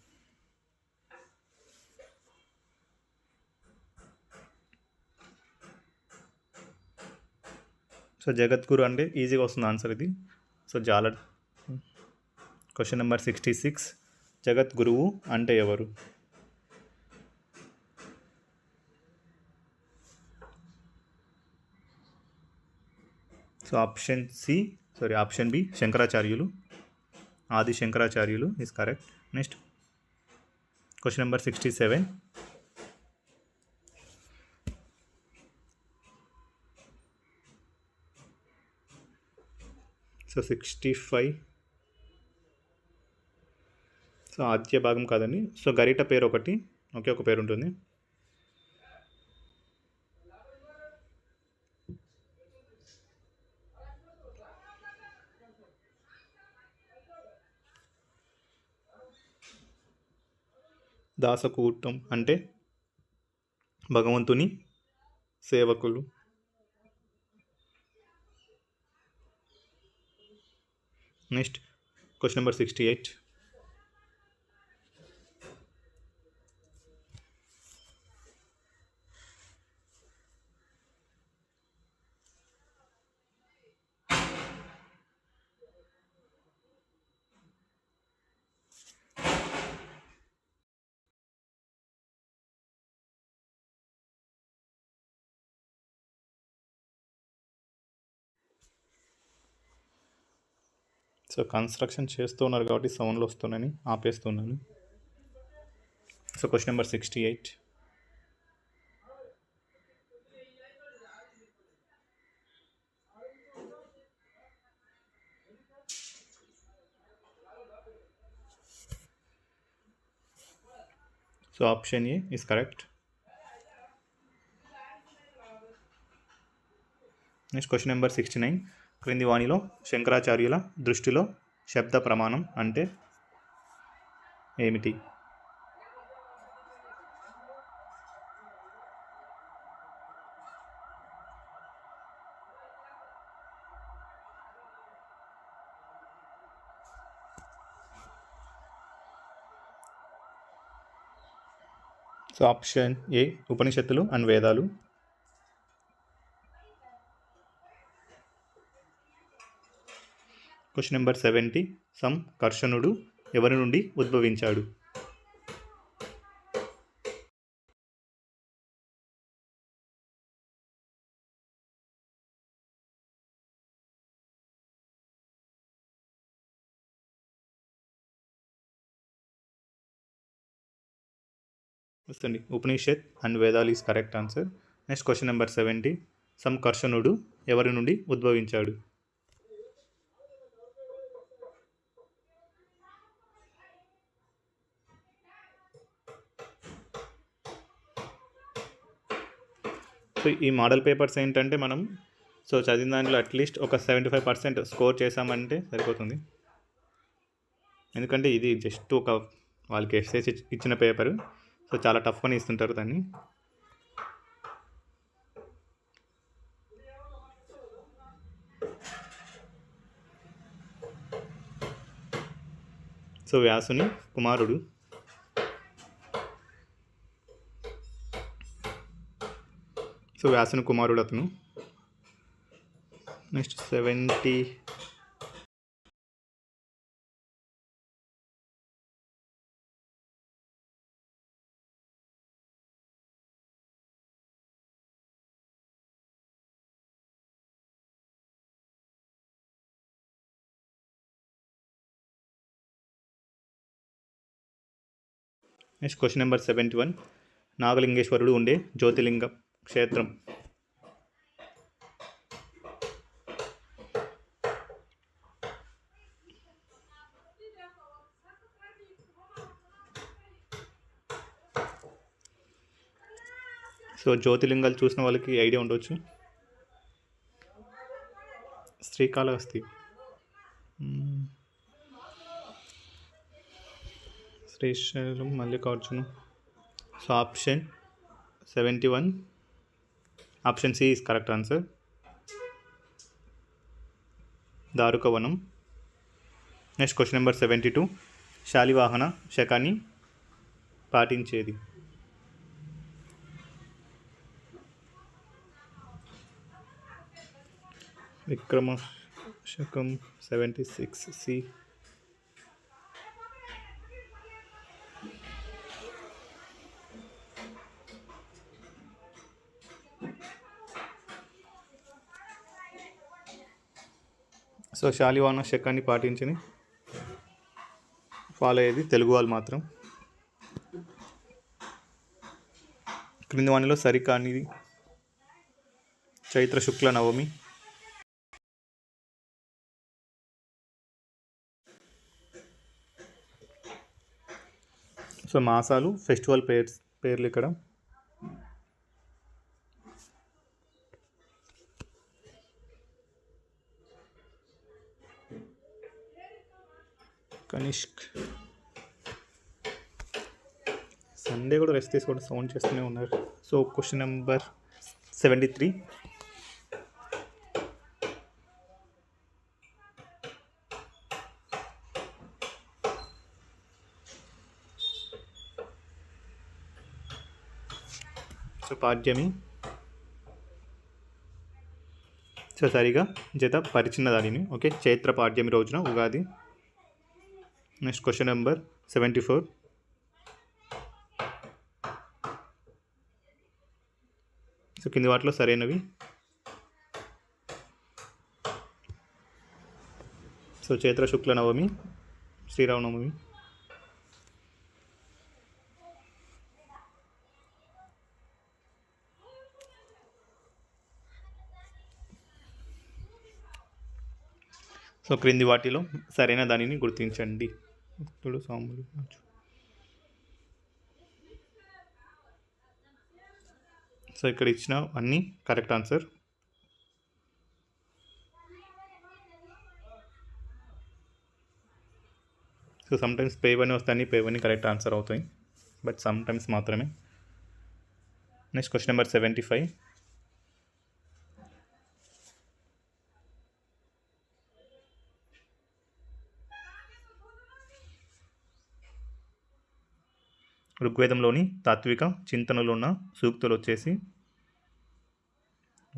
సో జగద్గురు అంటే ఈజీగా వస్తుంది ఆన్సర్ ఇది. సో జాలర్. క్వశ్చన్ నెంబర్ 66 జగద్గురువు అంటే ఎవరు? So option B Shankaracharyulu. Adi Shankaracharyulu is correct. Next question number 67 so 65 so ఆద్య భాగం కాదండి. సో గరిట పేరు ఒకటి, ఒకే ఒక పేరు ఉంటుంది. దాసకూటం అంటే భగవంతుని సేవకులు. Next question number 68 so construction చేస్తూ ఉన్నారు కాబట్టి సౌండ్లు వస్తున్నాయని ఆపేస్తున్నాను. So question number 68 so option A is correct. Next question number 69 క్రింది వాణిలో శంకరాచార్యుల దృష్టిలో శబ్ద ప్రమాణం అంటే ఏమిటి? సో ఆప్షన్ ఏ ఉపనిషత్తులు అండ్ వేదాలు. క్వశ్చన్ నెంబర్ 70 సంకర్షణుడు ఎవరి నుండి ఉద్భవించాడు? వస్తుంది ఉపనిషత్ అండ్ వేదాలు is correct answer. Next question number 70 సంకర్షణుడు ఎవరి నుండి ఉద్భవించాడు? సో ఈ మోడల్ పేపర్స్ ఏంటంటే మనం సో చదివిన దాంట్లో అట్లీస్ట్ ఒక 75% స్కోర్ చేసామంటే సరిపోతుంది. ఎందుకంటే ఇది జస్ట్ ఒక వాళ్ళకి ఎస్సైస్ ఇచ్చిన పేపరు. సో చాలా టఫ్గానే ఇస్తుంటారు దాన్ని. సో వ్యాసుని కుమారుడు. సో వ్యాసుని కుమారుడు అతను. Next 70. Next question number 71. Nagalingeshwarudu ఉండే జ్యోతిలింగ క్షేత్రం. సో జ్యోతిలింగాలు చూసిన వాళ్ళకి ఐడియా ఉండవచ్చు. Srikalahasti, Srisailam, Mallikarjuna. So option 71, option C is correct answer. Darukavanam. Next question number 72. Shalivahana శకాన్ని పాటించేది. విక్రమ శకం 76 సి. సో శాలివాహన శకాన్ని పాటించని ఫాలో అయ్యేది తెలుగు వాళ్ళు మాత్రం. క్రింది వానిలో సరికానిది. చైత్ర శుక్ల నవమి. సో మాసాలు ఫెస్టివల్ పేర్లు ఇక్కడ. కనిష్క్. సండే కూడా రెస్ట్ తీసుకోవడం సౌండ్ చేస్తూనే ఉన్నారు. So question number 73. సో పాడ్యమి. సో సరిగా జత పరిచిన దానిని. ఓకే, చైత్ర పాడ్యమి రోజున Ugadi. Next question number 74. So కింది వాటిలో సరైనవి. సో చైత్ర శుక్ల నవమి, శ్రీరామనవమి. సో క్రింది వాటిలో సరైన దానిని గుర్తించండి. భక్తుడు సాములు. సో ఇక్కడ ఇచ్చిన అన్నీ కరెక్ట్ ఆన్సర్. సో సమ్టైమ్స్ పేవని వస్తాయి, పేవని కరెక్ట్ ఆన్సర్ అవుతాయి, బట్ సమ్టైమ్స్ మాత్రమే. Next question number 75. ఋగ్వేదంలోని తాత్విక చింతనలో ఉన్న సూక్తులు వచ్చేసి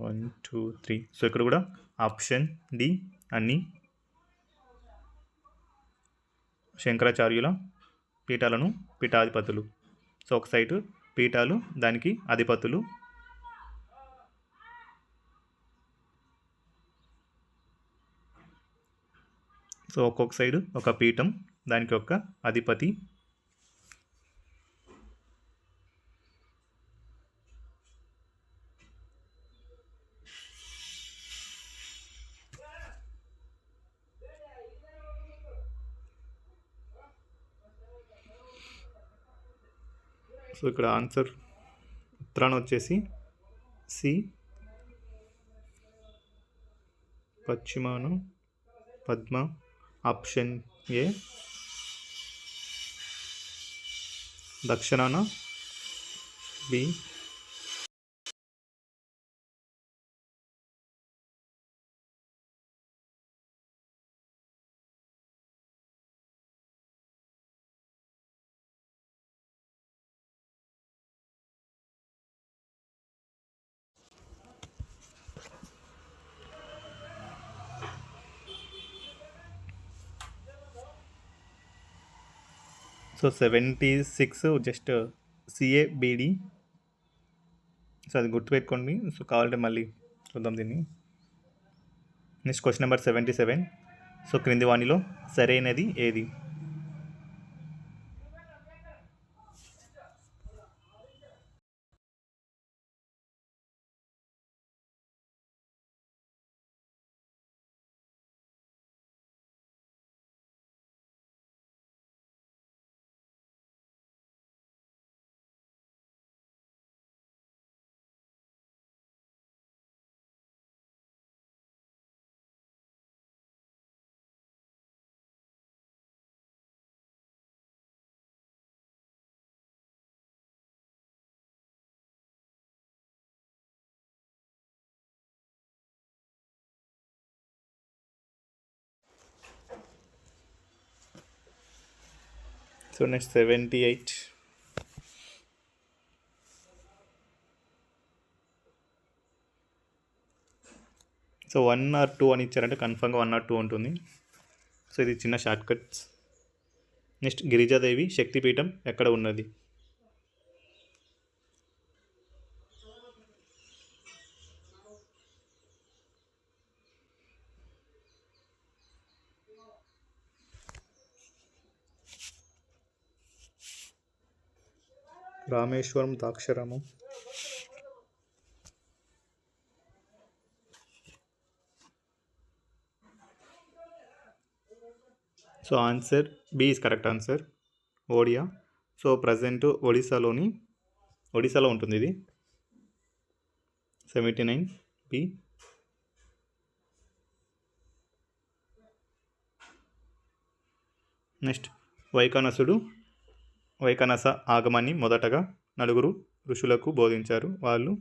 1 2 3. సో ఇక్కడ కూడా ఆప్షన్ డి అన్ని శంకరాచార్యుల పీఠాలను పీఠాధిపతులు. సో ఒక సైటు పీఠాలు, దానికి అధిపతులు. సో ఒక్కొక్క సైడు ఒక పీఠం, దానికి ఒక అధిపతి. సో ఇక్కడ ఆన్సర్ ఉత్తరాన వచ్చేసి సి, పశ్చిమాన పద్మ. Option A. దక్షిణాన B. So 76 just C A B D. So అది గుర్తుపెట్టుకోండి. సో కావాలంటే మళ్ళీ చూద్దాం దీన్ని. Next question number 77. సో క్రింది వాణిలో సరైనది ఏది? So next 78. సో 1 or 2 అని ఇచ్చారంటే కన్ఫర్మ్గా 1 or 2 ఉంటుంది. సో ఇది చిన్న షార్ట్ కట్స్. నెక్స్ట్ గిరిజాదేవి శక్తిపీఠం ఎక్కడ ఉన్నది? Rameswaram, Draksharamam. So answer B is correct answer. Odia. So present ఒడిశాలో ఉంటుంది ఇది. 79 బి. నెక్స్ట్ వైఖానస ఆగమాన్ని మొదటగా నలుగురు ఋషులకు బోధించారు. వాళ్ళు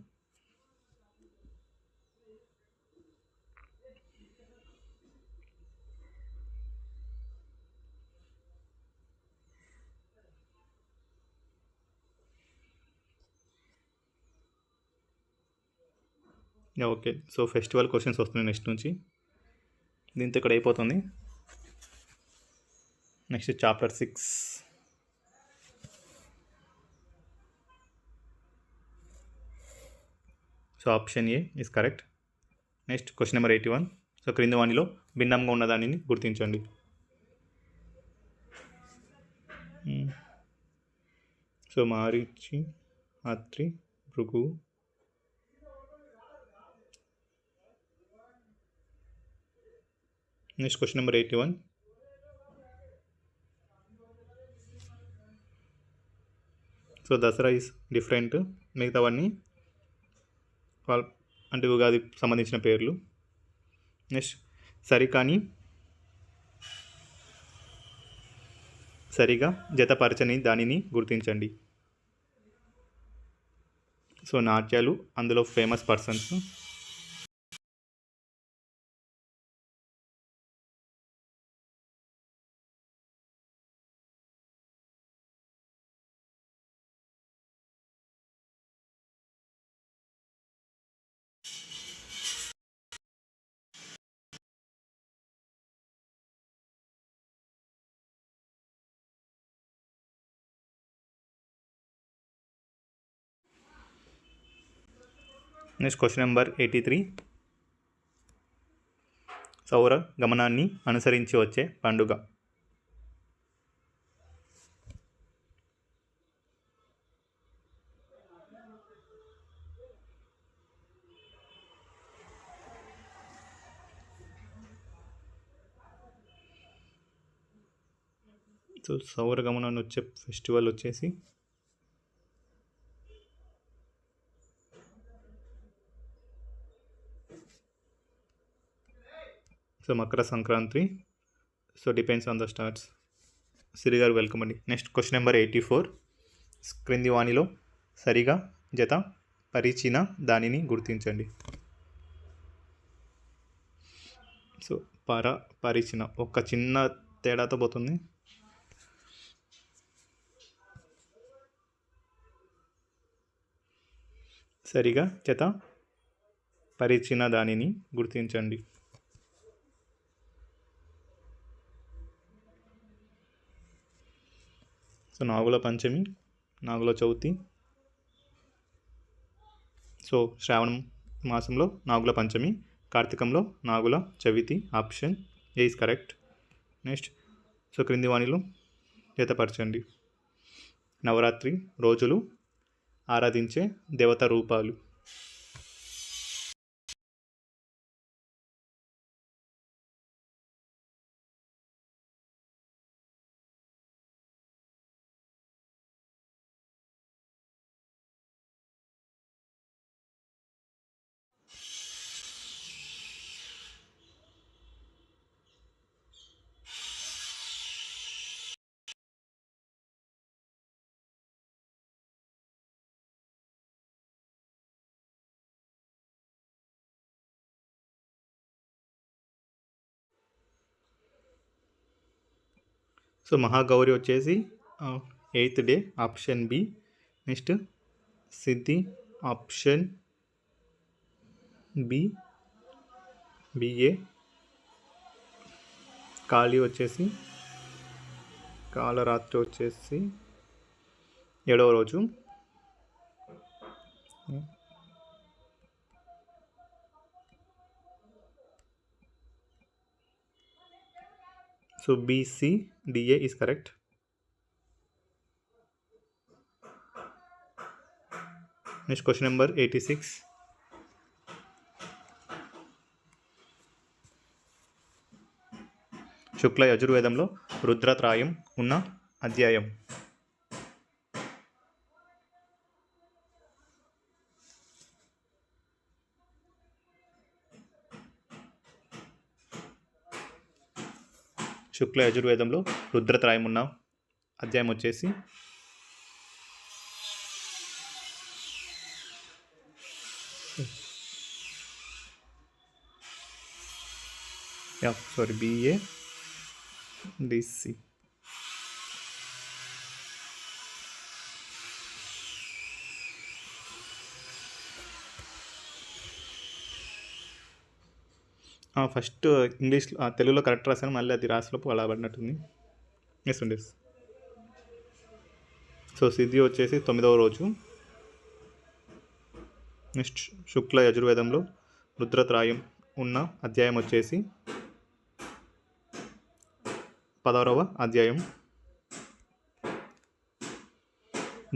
ఓకే. సో ఫెస్టివల్ క్వశ్చన్స్ వస్తున్నాయి నెక్స్ట్ నుంచి. దీంతో ఇక్కడ అయిపోతుంది. Next chapter 6. So option A is correct. Next question number 81. So క్రింది వాణిలో భిన్నంగా ఉన్నదానిని గుర్తించండి. So Marichi, Atri, Bhrigu. Next question number 81. So Dasara is different. మిగతావన్నీ అంటే ఉగాది సంబంధించిన పేర్లు. నెక్స్ట్ సరిగా జతపరచని దానిని గుర్తించండి. సో నాట్యాలు, అందులో famous persons. Next question number 83. సౌర గమనాన్ని అనుసరించి వచ్చే పండుగ. సో సౌర గమనాన్ని వచ్చే ఫెస్టివల్ వచ్చేసి so Makara Sankranti. So depends on the stars. Siri garu welcome అండి. Next question number 84. క్రింది వాణిలో సరిగా జత పరిచిన దానిని గుర్తించండి. సో పరిచిన ఒక చిన్న తేడాతో పోతుంది. సరిగా జత పరిచిన దానిని గుర్తించండి. సో నాగుల పంచమి, నాగుల చవితి. సో శ్రావణ మాసంలో నాగుల పంచమి, కార్తీకంలో Nagula Chavithi. Option A is correct. Next, so క్రింది వాణిలో జతపరచండి. నవరాత్రి రోజులు ఆరాధించే దేవతా రూపాలు. సో మహాగౌరి వచ్చేసి 8th day. Option B. Next, Siddhi option B, B A. Kali వచ్చేసి కాలరాత్రి వచ్చేసి 7వ రోజు. So BCDA is correct. Next, question number 86. Shukla యజుర్వేదంలో రుద్రత్రాయం ఉన్న అధ్యాయం. శుక్ల యజుర్వేదంలో రుద్రత్రాయం ఉన్న అధ్యాయం వచ్చేసి BA DC. ఫస్ట్ ఇంగ్లీష్ తెలుగులో కరెక్ట్ రాశాను, మళ్ళీ అది రాసిలోపు అలా పడినట్టుంది. ఎస్ అండి. సో సిద్ధి వచ్చేసి 9వ రోజు. నెక్స్ట్, శుక్ల యజుర్వేదంలో రుద్రత్రాయం ఉన్న అధ్యాయం వచ్చేసి 16వ అధ్యాయం.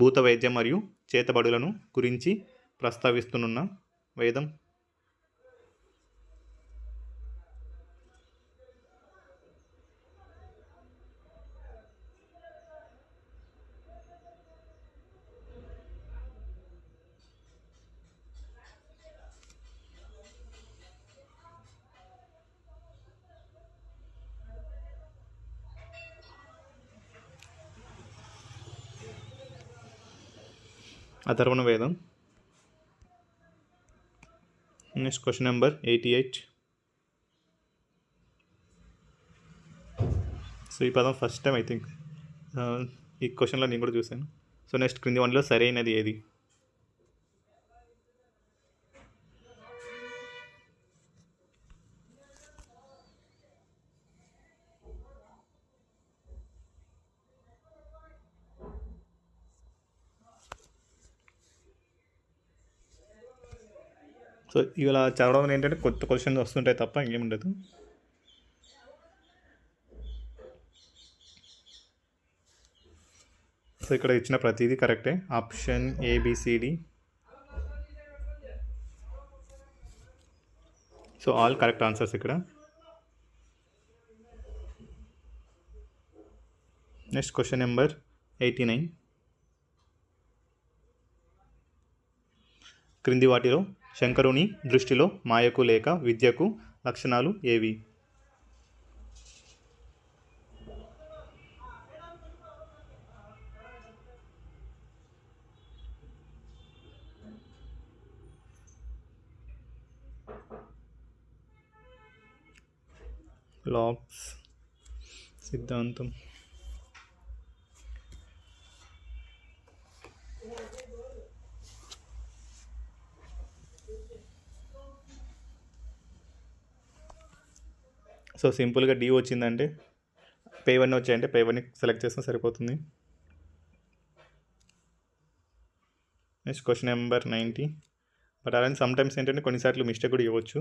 భూత వైద్యం మరియు చేతబడులను గురించి ప్రస్తావిస్తున్న వేదం. అథర్వణ వేదం. Next, question number 88. సో ఈ పదం ఫస్ట్ టైం ఐ థింక్ ఈ క్వశ్చన్లో నేను కూడా చూశాను. సో నెక్స్ట్, క్రింది వానిలో సరైనది ఏది? సో ఇలా చదవడం ఏంటంటే కొత్త క్వశ్చన్స్ వస్తుంటాయి తప్ప ఇంకేముండదు. సో ఇక్కడ ఇచ్చిన ప్రతిదీ కరెక్టే. Option ABCD. So all correct answers ఇక్కడ. Next, question number 89. క్రింది వాటిలో శంకరుని దృష్టిలో మాయకు లేక విద్యకు లక్షణాలు ఏవి? లాక్స్ సిద్ధాంతం. సో సింపుల్గా D వచ్చిందంటే పే 1 వచ్చాయంటే పే 1ని సెలెక్ట్ చేస్తే సరిపోతుంది. Next question number 90. బట్ అలానే సమ్టైమ్స్ ఏంటంటే కొన్నిసార్లు మిస్టేక్ కూడా ఇవ్వచ్చు.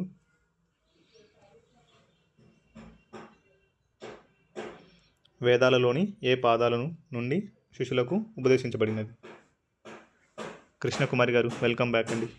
వేదాలలోని ఏ పాదాలను నుండి శిష్యులకు ఉపదేశించబడినది? కృష్ణకుమారి గారు, వెల్కమ్ బ్యాక్ అండి.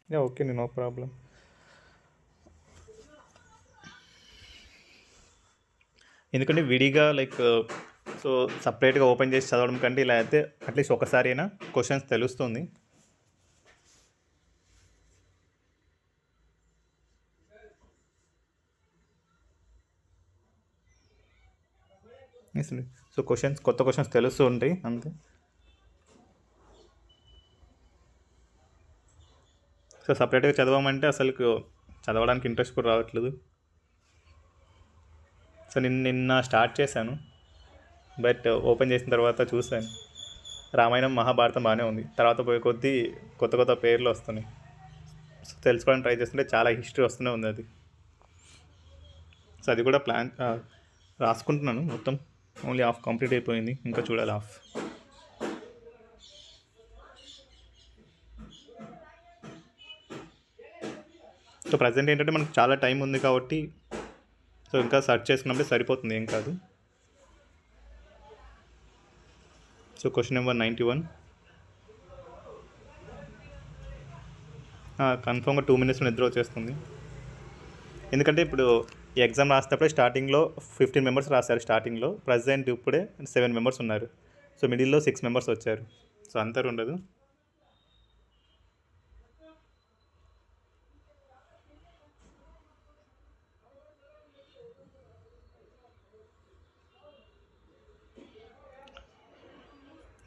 Okay, no problem. ఎందుకంటే విడిగా సో సపరేట్గా ఓపెన్ చేసి చదవడం కంటే ఇలా అయితే అట్లీస్ట్ ఒకసారి అయినా క్వశ్చన్స్ తెలుస్తుంది. సో కొత్త క్వశ్చన్స్ తెలుస్తూ ఉంటాయి అంతే. సో సపరేట్గా చదవమంటే అసలు చదవడానికి ఇంట్రెస్ట్ కూడా రావట్లేదు. సో నిన్న స్టార్ట్ చేశాను, బట్ ఓపెన్ చేసిన తర్వాత చూశాను రామాయణం మహాభారతం బాగానే ఉంది. తర్వాత పోయే కొద్దీ కొత్త పేర్లు వస్తున్నాయి. సో తెలుసుకోవడానికి ట్రై చేస్తుంటే చాలా హిస్టరీ వస్తూనే ఉంది అది. సో అది కూడా రాసుకుంటున్నాను. మొత్తం ఓన్లీ హాఫ్ కంప్లీట్ అయిపోయింది, ఇంకా చూడాలి హాఫ్. సో ప్రజెంట్ ఏంటంటే మనకు చాలా టైం ఉంది కాబట్టి సో ఇంకా సెర్చ్ చేసుకున్నప్పుడే సరిపోతుంది, ఏం కాదు. So question number 91. కన్ఫామ్గా 2 minutes నిద్ర వచ్చేస్తుంది. ఎందుకంటే ఇప్పుడు ఈ ఎగ్జామ్ రాసేటప్పుడే స్టార్టింగ్లో 15 members రాశారు. స్టార్టింగ్లో ప్రజెంట్ ఇప్పుడే 7 members ఉన్నారు. సో మిడిల్లో 6 members వచ్చారు. సో అంతరు ఉండదు.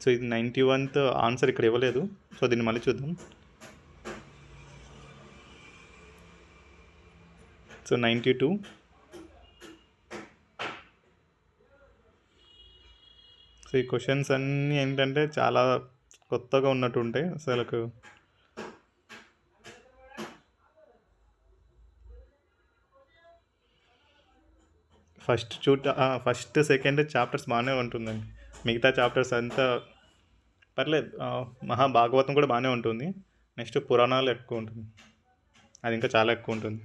సో ఇది 91th ఆన్సర్ ఇక్కడ ఇవ్వలేదు. సో దీన్ని మళ్ళీ చూద్దాం. సో 92. సో ఈ క్వశ్చన్స్ అన్నీ ఏంటంటే చాలా కొత్తగా ఉన్నట్టు ఉంటాయి అసలు. ఫస్ట్ సెకండ్ చాప్టర్స్ బాగానే ఉంటుందండి. మిగతా చాప్టర్స్ అంతా పర్లేదు. మహాభాగవతం కూడా బాగానే ఉంటుంది. నెక్స్ట్ పురాణాలు ఎక్కువ ఉంటుంది, అది ఇంకా చాలా ఎక్కువ ఉంటుంది.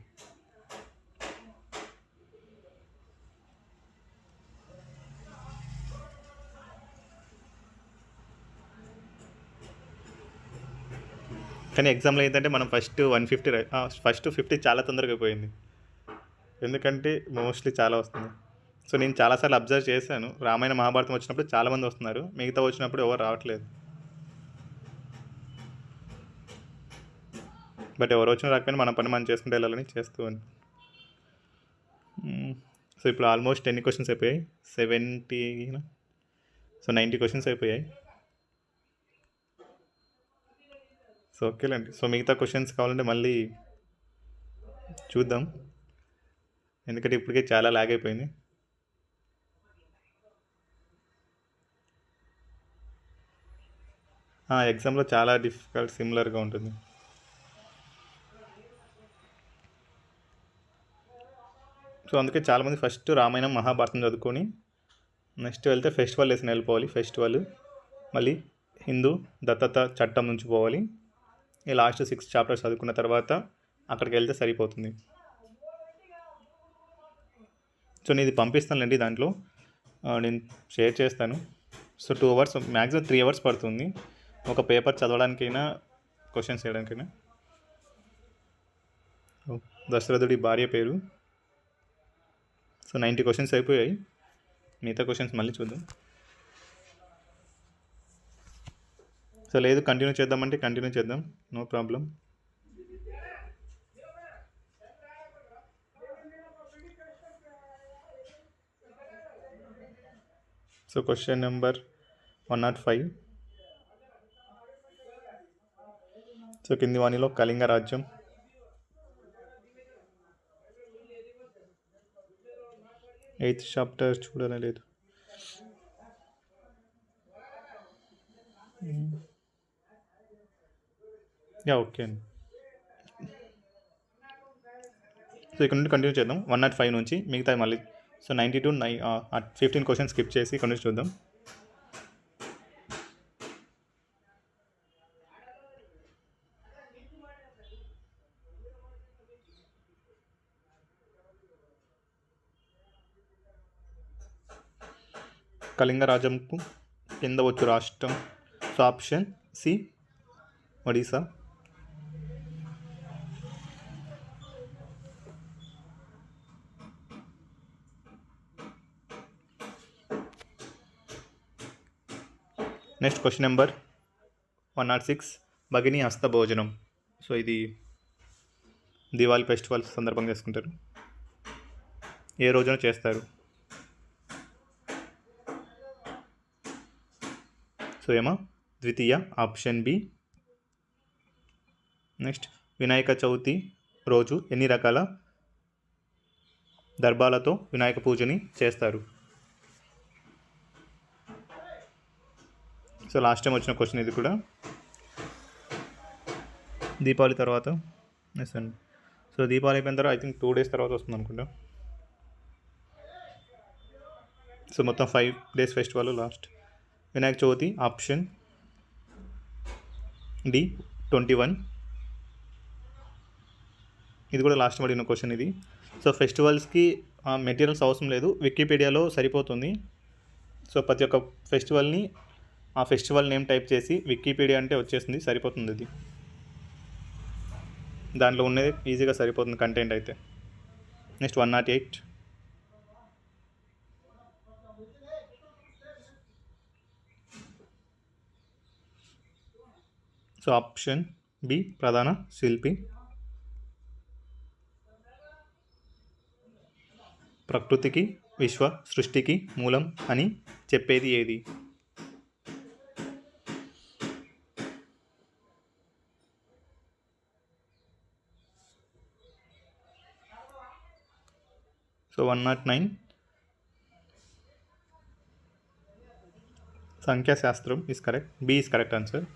కానీ ఎగ్జామ్లో ఏంటంటే మనం ఫస్ట్ 50 చాలా తొందరగా పోయింది, ఎందుకంటే మోస్ట్లీ చాలా వస్తుంది. సో నేను చాలాసార్లు అబ్జర్వ్ చేశాను, రామాయణ మహాభారతం వచ్చినప్పుడు చాలామంది వస్తున్నారు, మిగతా వచ్చినప్పుడు ఎవరు రావట్లేదు. బట్ ఎవరు వచ్చినా రాకపోయినా మన పని మనం చేసుకుంటూ వెళ్ళాలని చేస్తూ ఉంది. సో ఇప్పుడు ఆల్మోస్ట్ ఎన్ని క్వశ్చన్స్ అయిపోయాయి? 70. సో 90 క్వశ్చన్స్ అయిపోయాయి. సో ఓకేలేండి. సో మిగతా క్వశ్చన్స్ కావాలంటే మళ్ళీ చూద్దాం, ఎందుకంటే ఇప్పటికే చాలా లాగ్ అయిపోయింది. ఎగ్జామ్లో చాలా డిఫికల్ట్ సిమిలర్గా ఉంటుంది. సో అందుకే చాలామంది ఫస్ట్ రామాయణం మహాభారతం చదువుకొని నెక్స్ట్ వెళ్తే ఫెస్టివల్ లెసన్ వెళ్ళిపోవాలి. ఫెస్టివల్ మళ్ళీ హిందూ దత్తత చట్టం నుంచి పోవాలి. ఈ లాస్ట్ 6 చాప్టర్స్ చదువుకున్న తర్వాత అక్కడికి వెళ్తే సరిపోతుంది. సో నేను ఇది పంపిస్తానులేండి, దాంట్లో నేను షేర్ చేస్తాను. సో 2 hours మ్యాక్సిమం 3 hours పడుతుంది ఒక పేపర్ చదవడానికైనా క్వశ్చన్స్ చేయడానికైనా. దశరథుడి భార్య పేరు. సో 90 క్వశ్చన్స్ అయిపోయాయి, మిగతా క్వశ్చన్స్ మళ్ళీ చూద్దాం. సో లేదు కంటిన్యూ చేద్దామంటే కంటిన్యూ చేద్దాం, no problem. So question number 105. So కింది వాణిలో కళింగ రాజ్యం. ఎయిత్ చాప్టర్ చూడనే లేదు. ఓకే అండి. సో ఇక్కడ నుండి కంటిన్యూ చేద్దాం 105 నుంచి, మిగతా మళ్ళీ. సో 92 15 క్వశ్చన్స్ స్కిప్ చేసి ఇక్కడ నుంచి చూద్దాం. కళింగ రాజ్యంకు కింద వచ్చు రాష్ట్రం. So option C Odisha. Next question number 106. భగిని హస్త భోజనం. సో ఇది దివాళీ ఫెస్టివల్ సందర్భంగా చేసుకుంటారు. ఏ రోజున చేస్తారు? సో ఏమో ద్వితీయ, option B. Next Vinayaka Chavithi రోజు ఎన్ని రకాల దర్భాలతో వినాయక పూజని చేస్తారు? సో లాస్ట్ టైం వచ్చిన క్వశ్చన్ ఇది కూడా. దీపావళి తర్వాత ఎస్ అండి. సో దీపావళి అయిపోయిన తర్వాత ఐ థింక్ 2 days తర్వాత వస్తుంది అనుకుంటా. సో మొత్తం 5 days festival last. Vinayaka Chavithi option D 21. ఇది కూడా లాస్ట్ అడిగిన క్వశ్చన్ ఇది. సో ఫెస్టివల్స్కి మెటీరియల్స్ అవసరం లేదు, వికీపీడియాలో సరిపోతుంది. సో ప్రతి ఒక్క ఫెస్టివల్ని ఆ ఫెస్టివల్ నేమ్ టైప్ చేసి వికీపీడియా అంటే వచ్చేసింది, సరిపోతుంది. ఇది దాంట్లో ఉన్నది ఈజీగా సరిపోతుంది కంటెంట్ అయితే. నెక్స్ట్ 108. సో ఆప్షన్ బి ప్రధాన శిల్పి. ప్రకృతికి విశ్వ సృష్టికి మూలం అని చెప్పేది ఏది? సో 109. సంఖ్యాశాస్త్రం is correct. B is correct answer.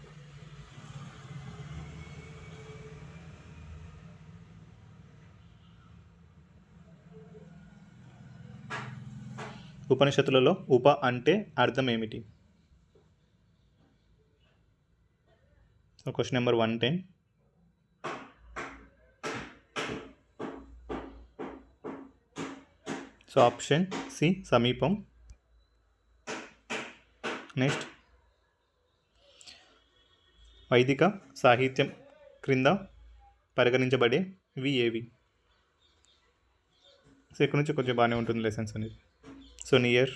ఉపనిషత్తులలో ఉప అంటే అర్థం ఏమిటి? So question number 110. So option C సమీపం. నెక్స్ట్ వైదిక సాహిత్యం క్రింద పరిగణించబడేవి ఏవి? సో ఇక్కడ నుంచి కొంచెం బాగానే ఉంటుంది లెసన్స్ అనేది. సో నియర్,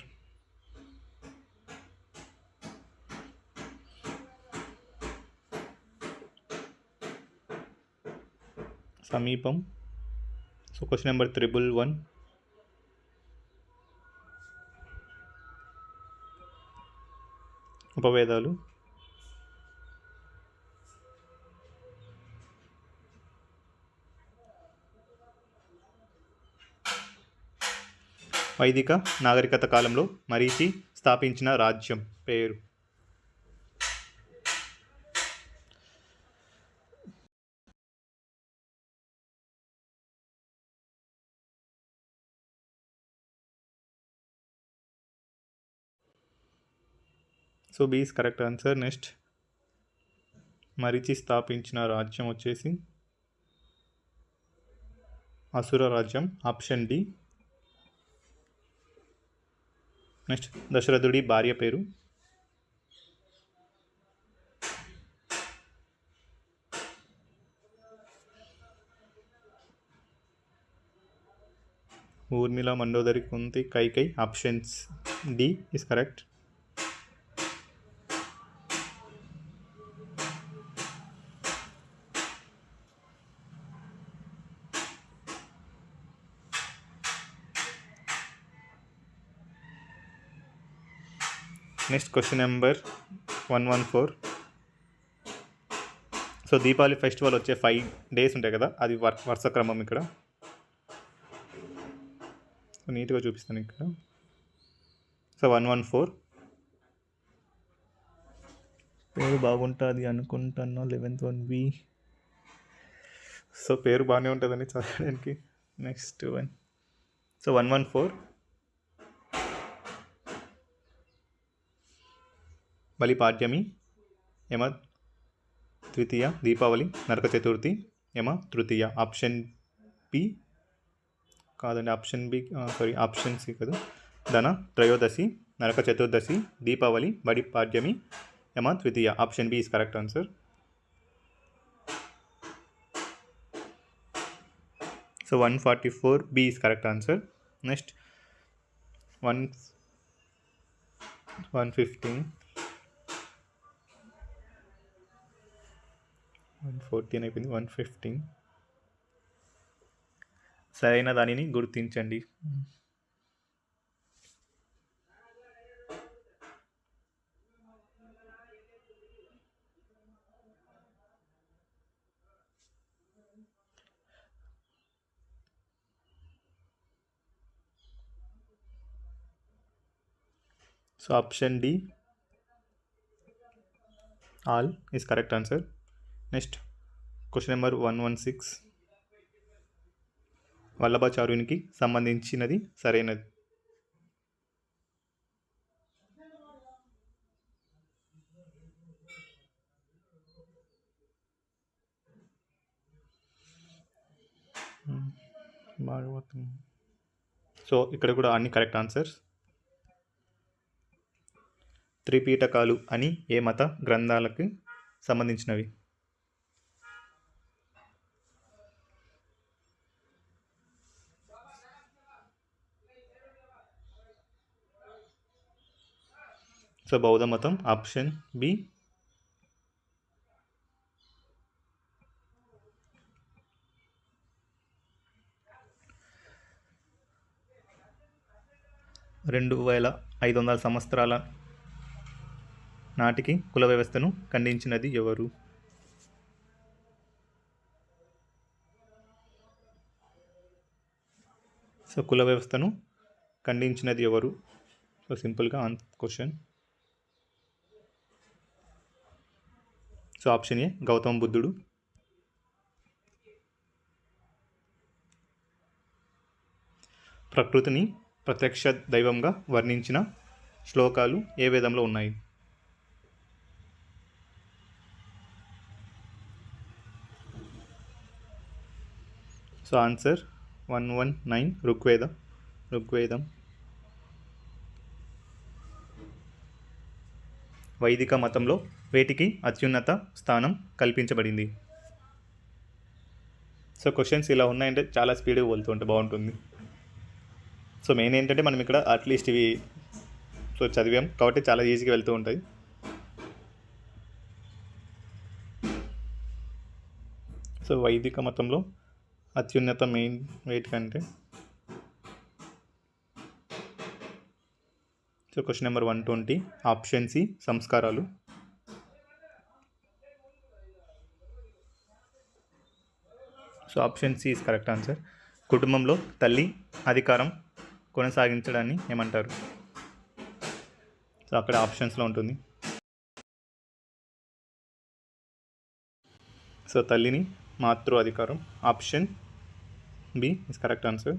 సమీపం. So question number 111. ఉపవేదాలు. వైదిక నాగరికత కాలంలో మరీచి స్థాపించిన రాజ్యం పేరు? So B is correct answer. Next Marichi స్థాపించిన రాజ్యం వచ్చేసి అసుర రాజ్యం, ఆప్షన్ డి. నెక్స్ట్ దశరథుడి భార్య పేరు? Urmila, Mandodari, Kunti, Kaikai, options D is correct. Next question number 114. So Deepavali festival వచ్చే 5 days ఉంటాయి కదా, అది వరుస క్రమం ఇక్కడ. సో నీట్గా చూపిస్తాను ఇక్కడ. సో 114 పేరు బాగుంటుంది అనుకుంటున్నా. 11th 1B. సో పేరు బాగానే ఉంటుందని చదవడానికి. Next one. So 114 Balipadyami Yama Dwitiya, Deepavali Naraka Chaturthi Yama Tritiya. Option B కాదండి, ఆప్షన్ సి కదా. Dhana Trayodashi, Naraka Chaturdashi, Deepavali, Balipadyami Yama Dwitiya. Option B is correct answer. So 144B is correct answer. Next 115, 114 అయిపోయింది. 115 సరైన దానిని గుర్తించండి. So option D all is correct answer. Next question number 116 వల్లభాచార్యునికి సంబంధించినది సరైనది. భాగవతం. సో ఇక్కడ కూడా అన్ని కరెక్ట్ ఆన్సర్స్. త్రిపీఠకాలు అని ఏ మత గ్రంథాలకు సంబంధించినవి? సో బౌద్ధ మతం. Option B. రెండు 2500 సంవత్సరాల నాటికి కుల వ్యవస్థను ఖండించినది ఎవరు? సో కుల వ్యవస్థను ఖండించినది ఎవరు? సో సింపుల్గా క్వశ్చన్. సో ఆప్షన్ ఏ గౌతమ బుద్ధుడు. ప్రకృతిని ప్రత్యక్ష దైవంగా వర్ణించిన శ్లోకాలు ఏ వేదంలో ఉన్నాయి? సో ఆన్సర్ 119 ఋగ్వేదం. వైదిక మతంలో వేటికి అత్యున్నత స్థానం కల్పించబడింది? సో క్వశ్చన్స్ ఇలా ఉన్నాయంటే చాలా స్పీడ్గా వెళ్తుంటే బాగుంటుంది. సో మెయిన్ ఏంటంటే మనం ఇక్కడ అట్లీస్ట్ ఇవి సో చదివాం కాబట్టి చాలా ఈజీగా వెళ్తూ ఉంటాయి. సో వైదిక మతంలో అత్యున్నత మెయిన్ వేటికంటే. So question number 120 option C సంస్కారాలు. So option C is correct answer. కుటుంబంలో తల్లి అధికారం కొనసాగించడాన్ని ఏమంటారు? సో అక్కడ ఆప్షన్స్లో ఉంటుంది. సో తల్లిని మాతృ అధికారం. Option B is correct answer.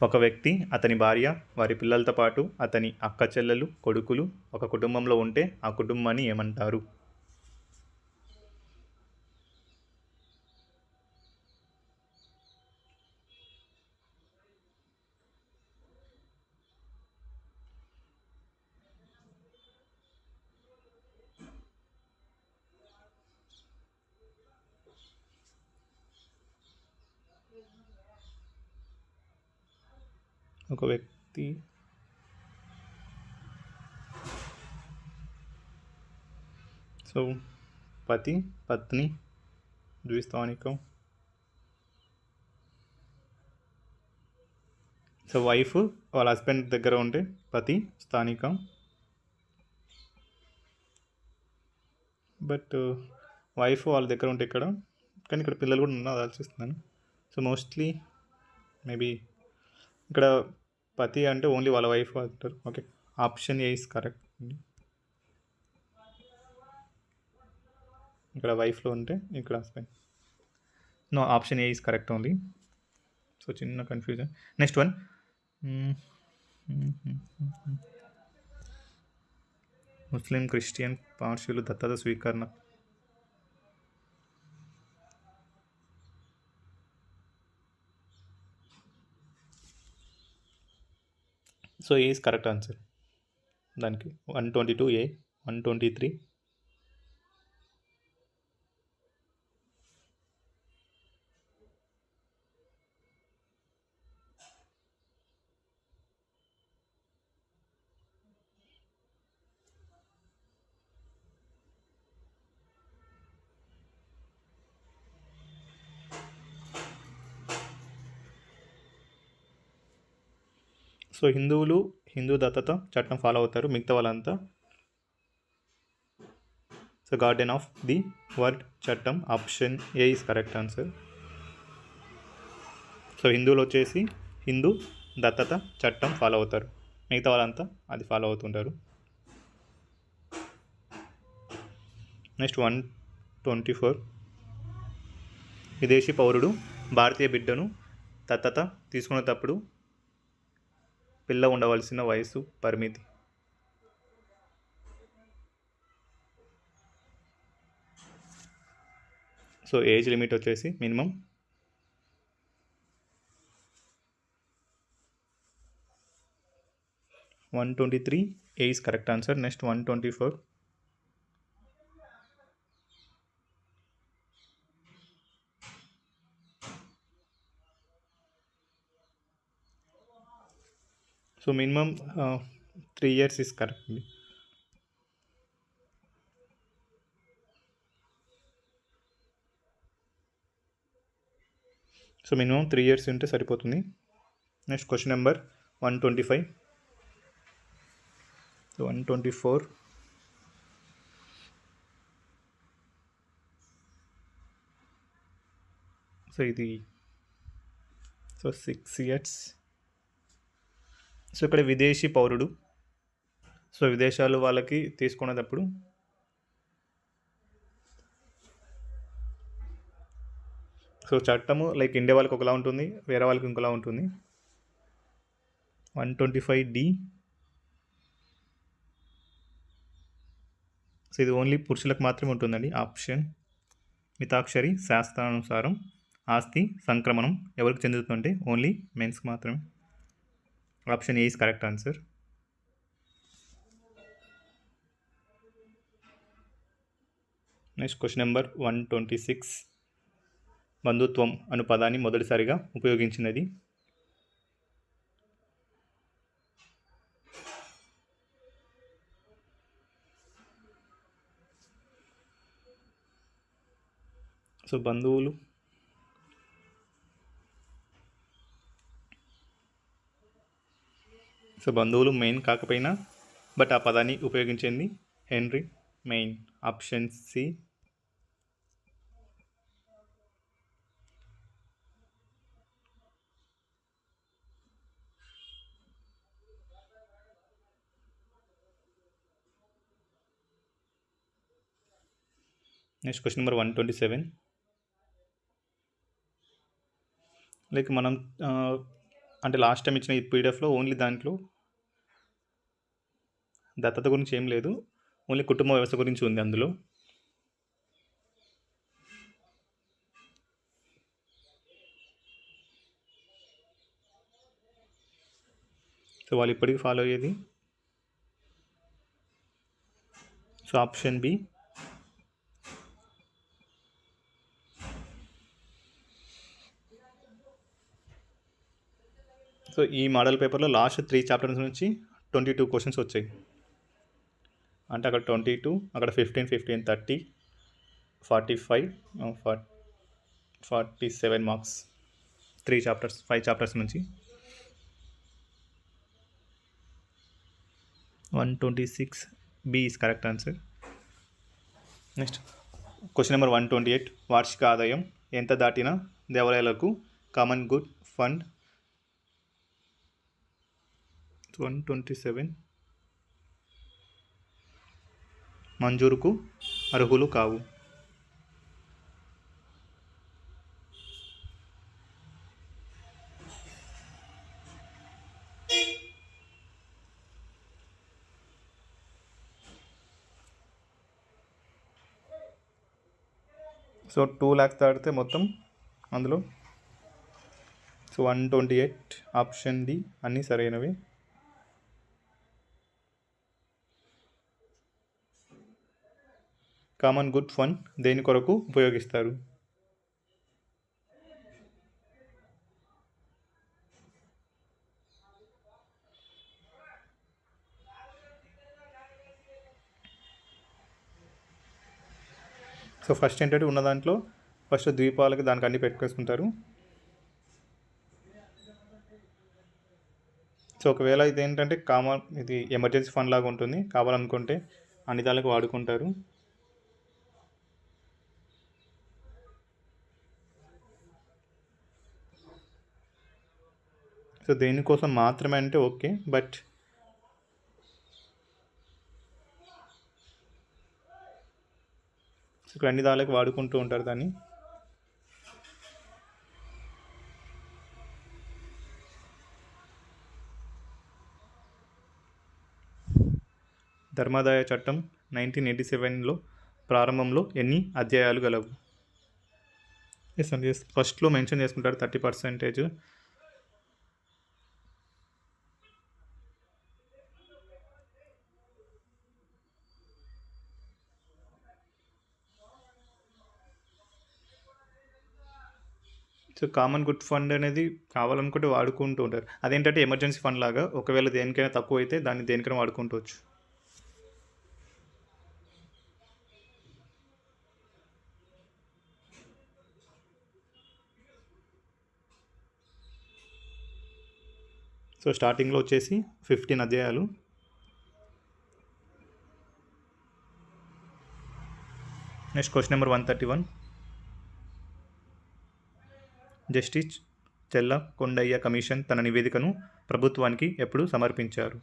ఒక వ్యక్తి, అతని భార్య, వారి పిల్లలతో పాటు అతని అక్క చెల్లెలు, కొడుకులు ఒక కుటుంబంలో ఉంటే ఆ కుటుంబాన్ని ఏమంటారు? ఒక వ్యక్తి, సో పతి, పత్ని, ద్విస్థానికం. సో వైఫ్ వాళ్ళ హస్బెండ్ దగ్గర ఉంటే పతి స్థానిక. బట్ వైఫ్ వాళ్ళ దగ్గర ఉంటే ఇక్కడ, కానీ ఇక్కడ పిల్లలు కూడా ఉన్నారు ఆలోచిస్తున్నాను. సో మోస్ట్లీ మేబీ ఇక్కడ పతి అంటే ఓన్లీ వాళ్ళ వైఫ్ అంటారు. Okay, option A is correct. ఇక్కడ వైఫ్లో ఉంటే ఇక్కడ husband. No, option A is correct only. So చిన్న confusion. Next one, Muslim Christian పార్షులు దత్తత స్వీకరణ. So A is correct answer దానికి. 122 ఏ, 123. సో హిందువులు హిందూ దత్తత చట్టం ఫాలో అవుతారు, మిగతా వాళ్ళంతా so garden of the world చట్టం. Option A is correct answer. So హిందువులు వచ్చేసి హిందూ దత్తత చట్టం ఫాలో అవుతారు, మిగతా వాళ్ళంతా అది ఫాలో అవుతుంటారు. నెక్స్ట్ 124, విదేశీ పౌరుడు భారతీయ బిడ్డను దత్తత తీసుకునేటప్పుడు పిల్ల ఉండవలసిన వయసు పరిమితి. సో ఏజ్ లిమిట్ వచ్చేసి minimum 123 A is correct answer. Next 124, so minimum 3 years is correct అండి. సో మినిమం 3 years ఉంటే సరిపోతుంది. Next question number 125. 124, సో ఇది 6 years. సో ఇక్కడ విదేశీ పౌరుడు, సో విదేశాలు వాళ్ళకి తీసుకునేటప్పుడు సో చట్టము లైక్ ఇండియా వాళ్ళకి ఒకలా ఉంటుంది, వేరే వాళ్ళకి ఇంకోలా ఉంటుంది. 125D, సో ఇది ఓన్లీ పురుషులకు మాత్రమే ఉంటుందండి. ఆప్షన్ మితాక్షరి శాస్త్రానుసారం ఆస్తి సంక్రమణం ఎవరికి చెందుతుందంటే ఓన్లీ మెన్స్కి మాత్రమే. Option A is correct answer. Next question number 126, బంధుత్వం అను పదాన్ని మొదటిసారిగా ఉపయోగించినది. సో బంధువులు, సో బంధువులు మెయిన్ కాకపోయినా బట్ ఆ పదాన్ని ఉపయోగించింది Henry Maine. Option C. Next question number 127, like మనం అంటే లాస్ట్ టైం ఇచ్చిన ఈ పీడిఎఫ్లో ఓన్లీ దాంట్లో దత్తత గురించి ఏం లేదు, ఓన్లీ కుటుంబ వ్యవస్థ గురించి ఉంది అందులో. సో వాళ్ళు ఇప్పటికీ ఫాలో అయ్యేది సో ఆప్షన్ బి. సో ఈ మోడల్ పేపర్లో లాస్ట్ 3 చాప్టర్స్ నుంచి 22 క్వశ్చన్స్ వచ్చాయి. అంటే అక్కడ 22, అక్కడ 15, 15, 30, 45, 47 మార్క్స్ 3 చాప్టర్స్ 5 చాప్టర్స్ నుంచి. 126 B is correct answer. Next question number 128. వార్షిక ఆదాయం ఎంత దాటిన దేవాలయాలకు కామన్ గుడ్ ఫండ్ 127 మంజూరుకు అర్హులు కావు. సో 2 lakhs దాటితే మొత్తం అందులో. సో 128 ఆప్షన్ డి అన్నీ సరైనవి. కామన్ గుడ్ ఫండ్ దేని కొరకు ఉపయోగిస్తారు? సో ఫస్ట్ ఏంటంటే ఉన్న దాంట్లో ఫస్ట్ ద్వీపాలకి దానికి అన్ని పెట్టుకేసుకుంటారు. సో ఒకవేళ ఇది ఏంటంటే ఇది ఎమర్జెన్సీ ఫండ్ లాగా ఉంటుంది, కావాలనుకుంటే అన్ని దానికి వాడుకుంటారు. సో దేనికోసం మాత్రమే అంటే ఓకే, బట్ ఇక్కడ అన్ని దానికి వాడుకుంటూ ఉంటారు దాన్ని. ధర్మాదాయ చట్టం 1987లో ప్రారంభంలో ఎన్ని అధ్యాయాలు గలవు? ఎస్ అండి, ఫస్ట్లో మెన్షన్ చేసుకుంటారు 30%. సో కామన్ గుడ్ ఫండ్ అనేది కావాలనుకుంటే వాడుకుంటూ ఉంటారు. అదేంటంటే ఎమర్జెన్సీ ఫండ్ లాగా, ఒకవేళ దేనికైనా తక్కువ అయితే దాన్ని దేనికైనా వాడుకుంటవచ్చు. సో స్టార్టింగ్లో వచ్చేసి 15 అధ్యాయాలు. Next question number 131. జస్టిస్ చెల్ల కొండయ్య కమిషన్ తన నివేదికను ప్రభుత్వానికి ఎప్పుడు సమర్పించారు?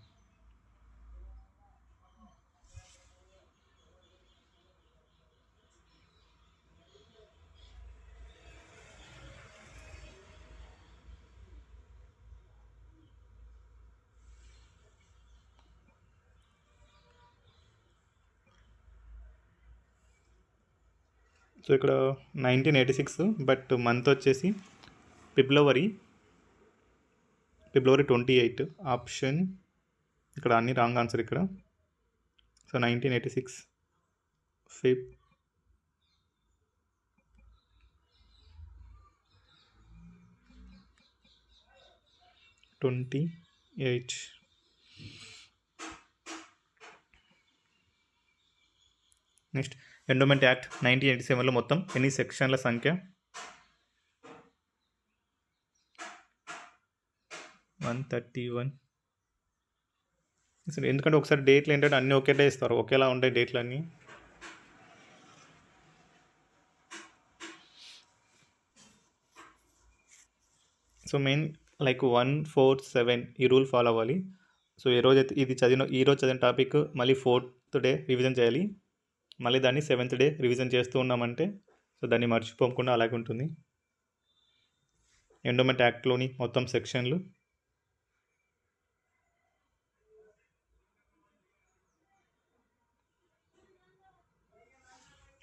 సో ఇక్కడ 1986, బట్ మంత్ వచ్చేసి ఫిబ్రవరి 28. ఆప్షన్ ఇక్కడ అన్ని రాంగ్ ఆన్సర్ ఇక్కడ. So 1986 Feb 28. Next endowment act 1987లో మొత్తం ఎన్ని సెక్షన్ల సంఖ్య? 131. ఎందుకంటే ఒకసారి డేట్లు ఏంటంటే అన్నీ ఒకేటే ఇస్తారు, ఒకేలా ఉంటాయి డేట్లు అన్నీ. సో మెయిన్ లైక్ 147 ఈ రూల్ ఫాలో అవ్వాలి. సో ఈ రోజు చదివిన టాపిక్ మళ్ళీ 4th డే రివిజన్ చేయాలి. మళ్ళీ దాన్ని 7th డే రివిజన్ చేస్తూ ఉన్నామంటే సో దాన్ని మర్చిపోకుండా అలాగే ఉంటుంది. ఎండోమెంట్ యాక్ట్లోని మొత్తం సెక్షన్లు.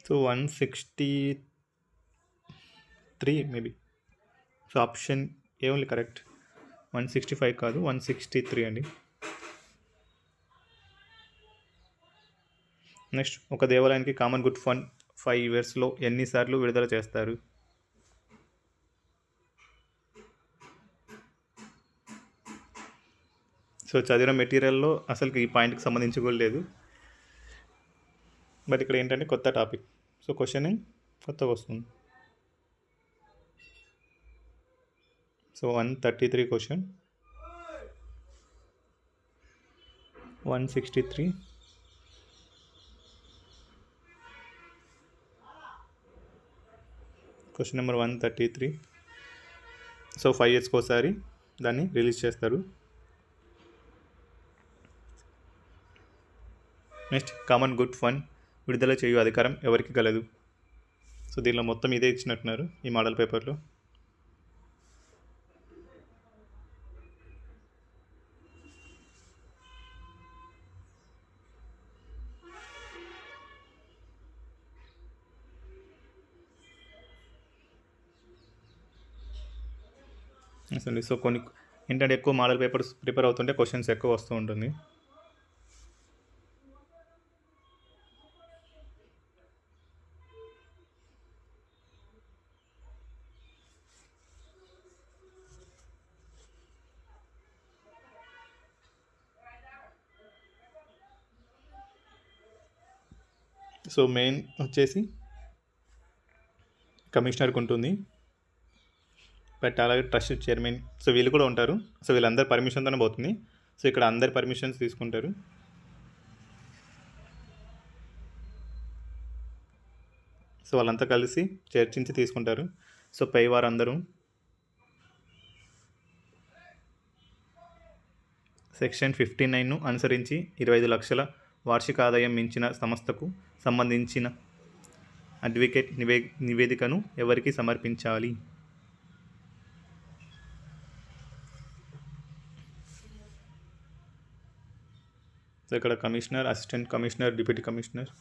So 163 maybe. సో ఆప్షన్ ఏ ఓన్లీ కరెక్ట్. 165 కాదు, 163 అండి. నెక్స్ట్ ఒక దేవాలయానికి కామన్ గుడ్ ఫండ్ 5 yearsలో ఎన్నిసార్లు విడుదల చేస్తారు? సో చదివిన మెటీరియల్లో అసలు ఈ పాయింట్కి సంబంధించి కూడా లేదు, బట్ ఇక్కడ ఏంటంటే కొత్త టాపిక్. సో క్వశ్చన్ కొత్తగా వస్తుంది. So 133 question. 163. Question number 133. So 5 ఇయర్స్కి ఒకసారి దాన్ని రిలీజ్ చేస్తారు. నెక్స్ట్, కామన్ గుడ్ ఫండ్ విడుదల చేయు అధికారం ఎవరికి కలదు? సో దీనిలో మొత్తం ఇదే ఇచ్చినట్టున్నారు ఈ మోడల్ పేపర్లో. అసలు సో కొన్ని ఏంటంటే ఎక్కువ మోడల్ పేపర్స్ ప్రిపేర్ అవుతుంటే క్వశ్చన్స్ ఎక్కువ వస్తూ ఉంటుంది. సో మెయిన్ వచ్చేసి కమిషనర్కి ఉంటుంది, బట్ అలాగే ట్రస్ట్ చైర్మన్, సో వీళ్ళు కూడా ఉంటారు. సో వీళ్ళందరి పర్మిషన్తోనే పోతుంది. సో ఇక్కడ అందరి పర్మిషన్స్ తీసుకుంటారు. సో వాళ్ళంతా కలిసి చర్చించి తీసుకుంటారు. సో పై వారందరూ సెక్షన్ 59ను అనుసరించి 25 లక్షల వార్షిక ఆదాయం మించిన సంస్థకు సంబంధించిన అడ్వకేట్ నివేదికను ఎవరికి సమర్పించాలి? సో ఇక్కడ commissioner, assistant commissioner, deputy commissioner.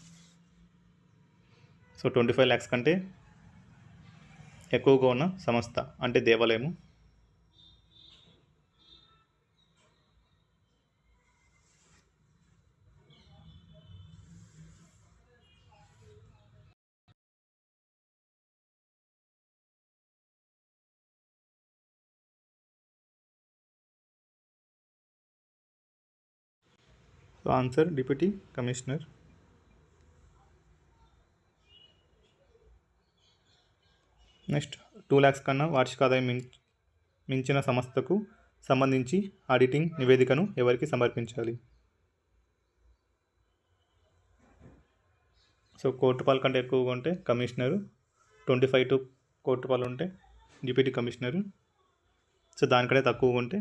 So 25 lakhs కంటే ఎక్కువగా ఉన్న సంస్థ అంటే దేవాలయము. So answer deputy commissioner. Next, 2 lakhs కన్నా వార్షిక ఆదాయం మించిన సంస్థకు సంబంధించి ఆడిటింగ్ నివేదికను ఎవరికి సమర్పించాలి? సో 1 కోటి రూపాయల కంటే ఎక్కువగా ఉంటే కమిషనరు, 25 to 1 కోటి రూపాయలు ఉంటే డిప్యూటీ కమిషనరు. సో దానికంటే తక్కువగా ఉంటే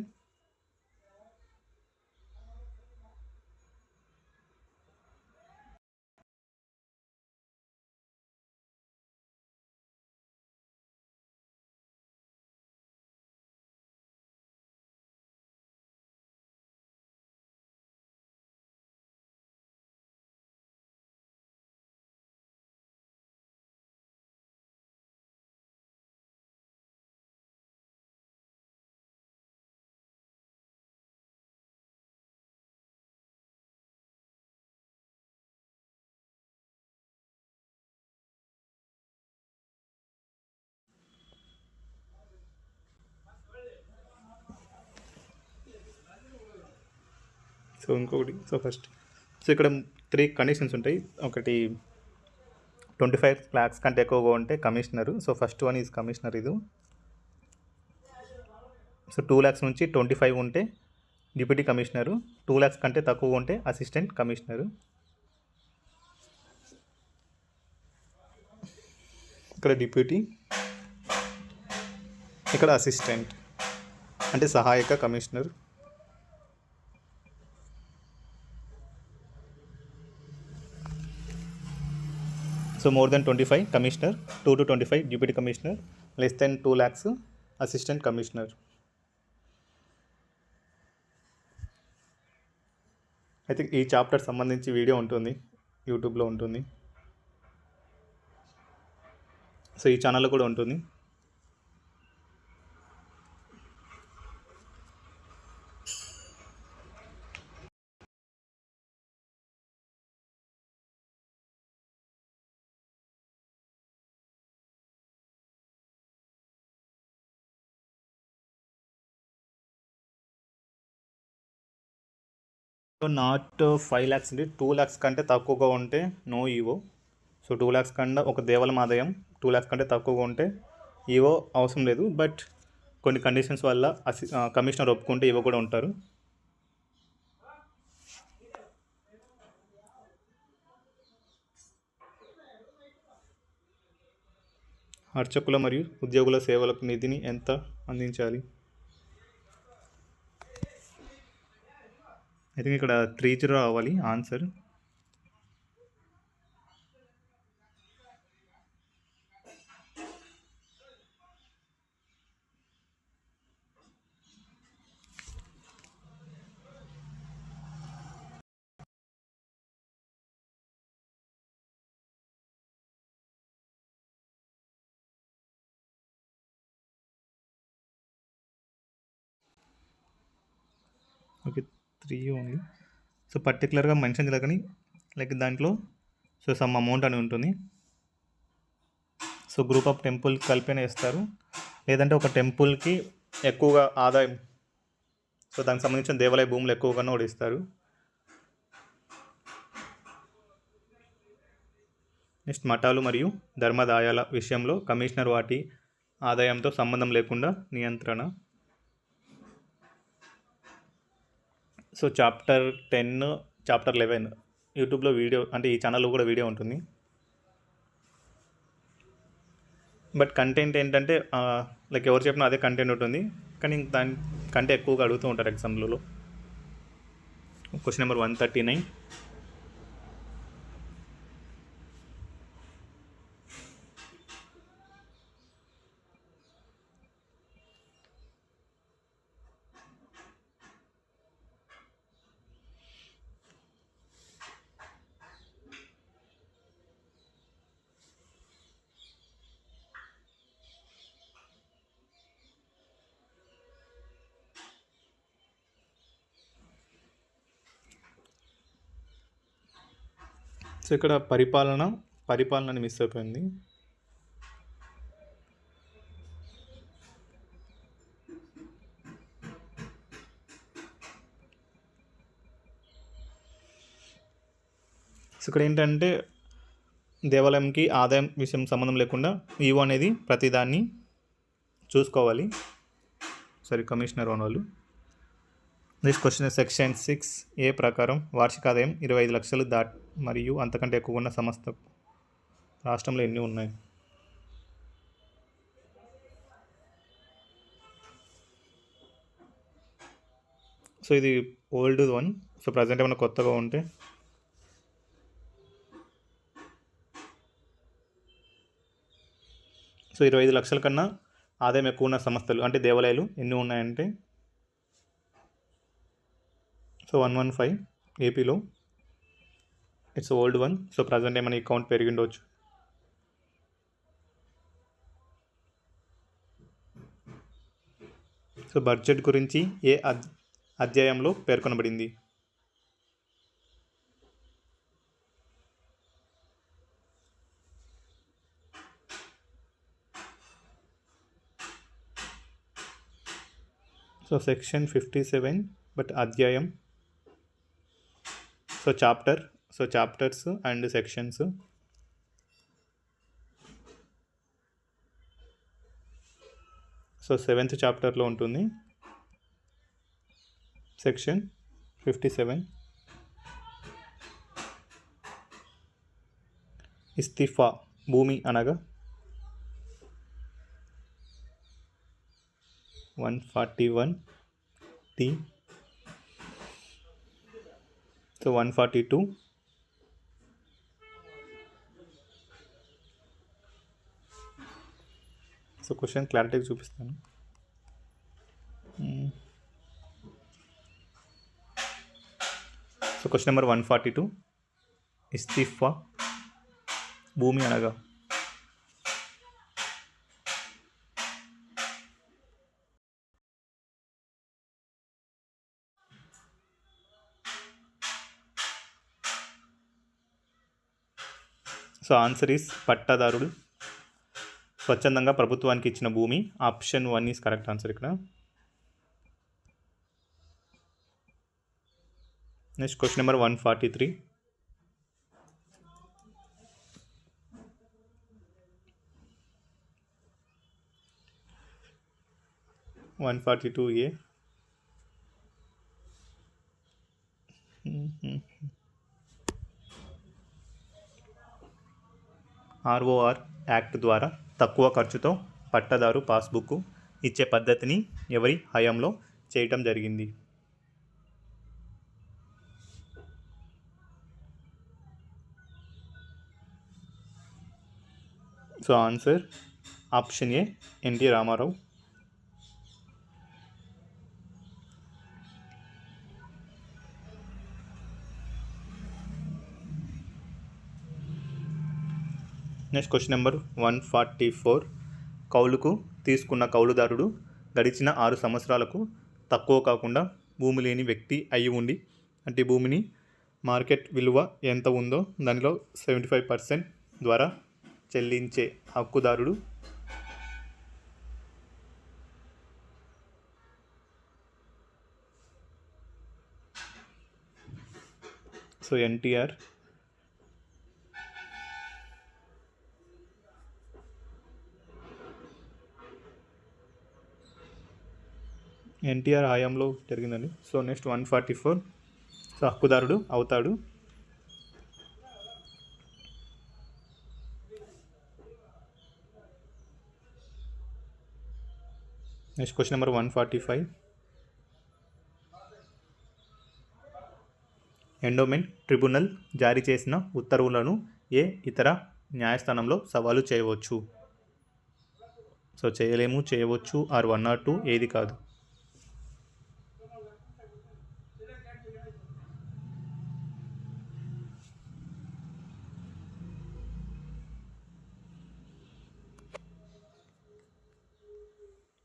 సో ఇంకొకటి, సో ఫస్ట్ సో ఇక్కడ 3 కండిషన్స్ ఉంటాయి. ఒకటి 25 lakhs కంటే ఎక్కువగా ఉంటే commissioner. So first one is commissioner ఇది. సో 2 lakhs నుంచి 25 ఉంటే డిప్యూటీ కమిషనరు, 2 lakhs కంటే తక్కువ ఉంటే అసిస్టెంట్ కమిషనరు. ఇక్కడ డిప్యూటీ, ఇక్కడ అసిస్టెంట్ అంటే సహాయక commissioner. So more than 25 commissioner, 2 to 25 deputy commissioner, less than 2 lakhs assistant commissioner. అయితే ఈ చాప్టర్ సంబంధించి వీడియో ఉంటుంది, యూట్యూబ్లో ఉంటుంది. సో ఈ ఛానల్లో కూడా ఉంటుంది. సో నాట్ 5 lakhs అండి, 2 lakhs కంటే తక్కువగా ఉంటే నో ఈవో. సో 2 lakhs కన్నా ఒక దేవాలయం ఆదాయం 2 lakhs కంటే తక్కువగా ఉంటే ఈవో అవసరం లేదు. బట్ కొన్ని కండిషన్స్ వల్ల కమిషనర్ ఒప్పుకుంటే ఈవో కూడా ఉంటారు. అర్చకుల మరియు ఉద్యోగుల సేవలకు నిధిని ఎంత అందించాలి? ఐ థింక్ ఇక్కడ 30 రావాలి ఆన్సర్. Okay, 3 only. సో పర్టికులర్గా మెన్షన్ చేయలేదు కానీ లైక్ దాంట్లో సో సమ్ అమౌంట్ అని ఉంటుంది. సో గ్రూప్ ఆఫ్ టెంపుల్ కలిపినే ఇస్తారు, లేదంటే ఒక టెంపుల్కి ఎక్కువగా ఆదాయం, సో దానికి సంబంధించిన దేవాలయ భూములు ఎక్కువగానే కూడా ఇస్తారు. నెక్స్ట్ మఠాలు మరియు ధర్మదాయాల విషయంలో కమిషనర్ వాటి ఆదాయంతో సంబంధం లేకుండా నియంత్రణ. సో చాప్టర్ 10, చాప్టర్ 11 యూట్యూబ్లో వీడియో, అంటే ఈ ఛానల్లో కూడా వీడియో ఉంటుంది. బట్ కంటెంట్ ఏంటంటే లైక్ ఎవరు చెప్పినా అదే కంటెంట్ ఉంటుంది, కానీ దాని కంటే ఎక్కువగా అడుగుతూ ఉంటారు ఎగ్జామ్లలో. Question number 139. సో ఇక్కడ పరిపాలన మిస్ అయిపోయింది. సో ఇక్కడ ఏంటంటే దేవాలయంకి ఆదాయం విషయం సంబంధం లేకుండా ఈవో అనేది ప్రతిదాన్ని చూసుకోవాలి. సారీ, కమిషనర్ వాళ్ళు. నెక్స్ట్ క్వశ్చన్ సెక్షన్ 6A ప్రకారం వార్షిక ఆదాయం 25 లక్షలు మరియు అంతకంటే ఎక్కువ ఉన్న సంస్థ రాష్ట్రంలో ఎన్ని ఉన్నాయి? సో ఇది ఓల్డ్ వన్. సో ప్రజెంట్ ఏమైనా కొత్తగా ఉంటే సో 25 లక్షల కన్నా ఆదాయం ఎక్కువ ఉన్న సంస్థలు అంటే దేవాలయాలు ఎన్ని ఉన్నాయంటే సో 115 ఏపీలో. It's old one. So present ఏమైనా ఈ కౌంట్ పెరిగిండవచ్చు. సో బడ్జెట్ గురించి ఏ అధ్యాయంలో పేర్కొనబడింది? సో సెక్షన్ 57, బట్ అధ్యాయం so chapters and sections. So 7th చాప్టర్లో ఉంటుంది సెక్షన్ 57. ఇస్తిఫా భూమి అనగా 141D. సో 142. సో క్వశ్చన్ క్లారిటీగా చూపిస్తాను. సో క్వశ్చన్ నెంబర్ 142, ఇస్తిఫా భూమి అనగా సో ఆన్సర్ ఈస్ పట్టాదారుడు స్వచ్ఛందంగా ప్రభుత్వానికి ఇచ్చిన భూమి. ఆప్షన్ 1 ఈస్ కరెక్ట్ ఆన్సర్ ఇక్కడ. Next question number 143. 142A. ROR act ద్వారా తక్కువ ఖర్చుతో పట్టాదారు పాస్బుక్ ఇచ్చే పద్ధతిని ఎవరి హయాంలో చేయటం జరిగింది? So answer option A N T Ramarao. Next question number 144. కౌలుకు తీసుకున్న కౌలుదారుడు గడిచిన 6 సంవత్సరాలకు తక్కువ కాకుండా భూమి లేని వ్యక్తి అయి ఉండి, అంటే భూమిని మార్కెట్ విలువ ఎంత ఉందో దానిలో 75% ద్వారా చెల్లించే హక్కుదారుడు సో ఎన్టీఆర్. ఎన్టీఆర్ హయాంలో జరిగిందండి. So next 144. సో హక్కుదారుడు అవుతాడు. Next question number 145. Endowment tribunal జారీ చేసిన ఉత్తర్వులను ఏ ఇతర న్యాయస్థానంలో సవాలు చేయవచ్చు? సో చేయలేము, చేయవచ్చు, ఆర్ 1 or 2 ఏది కాదు.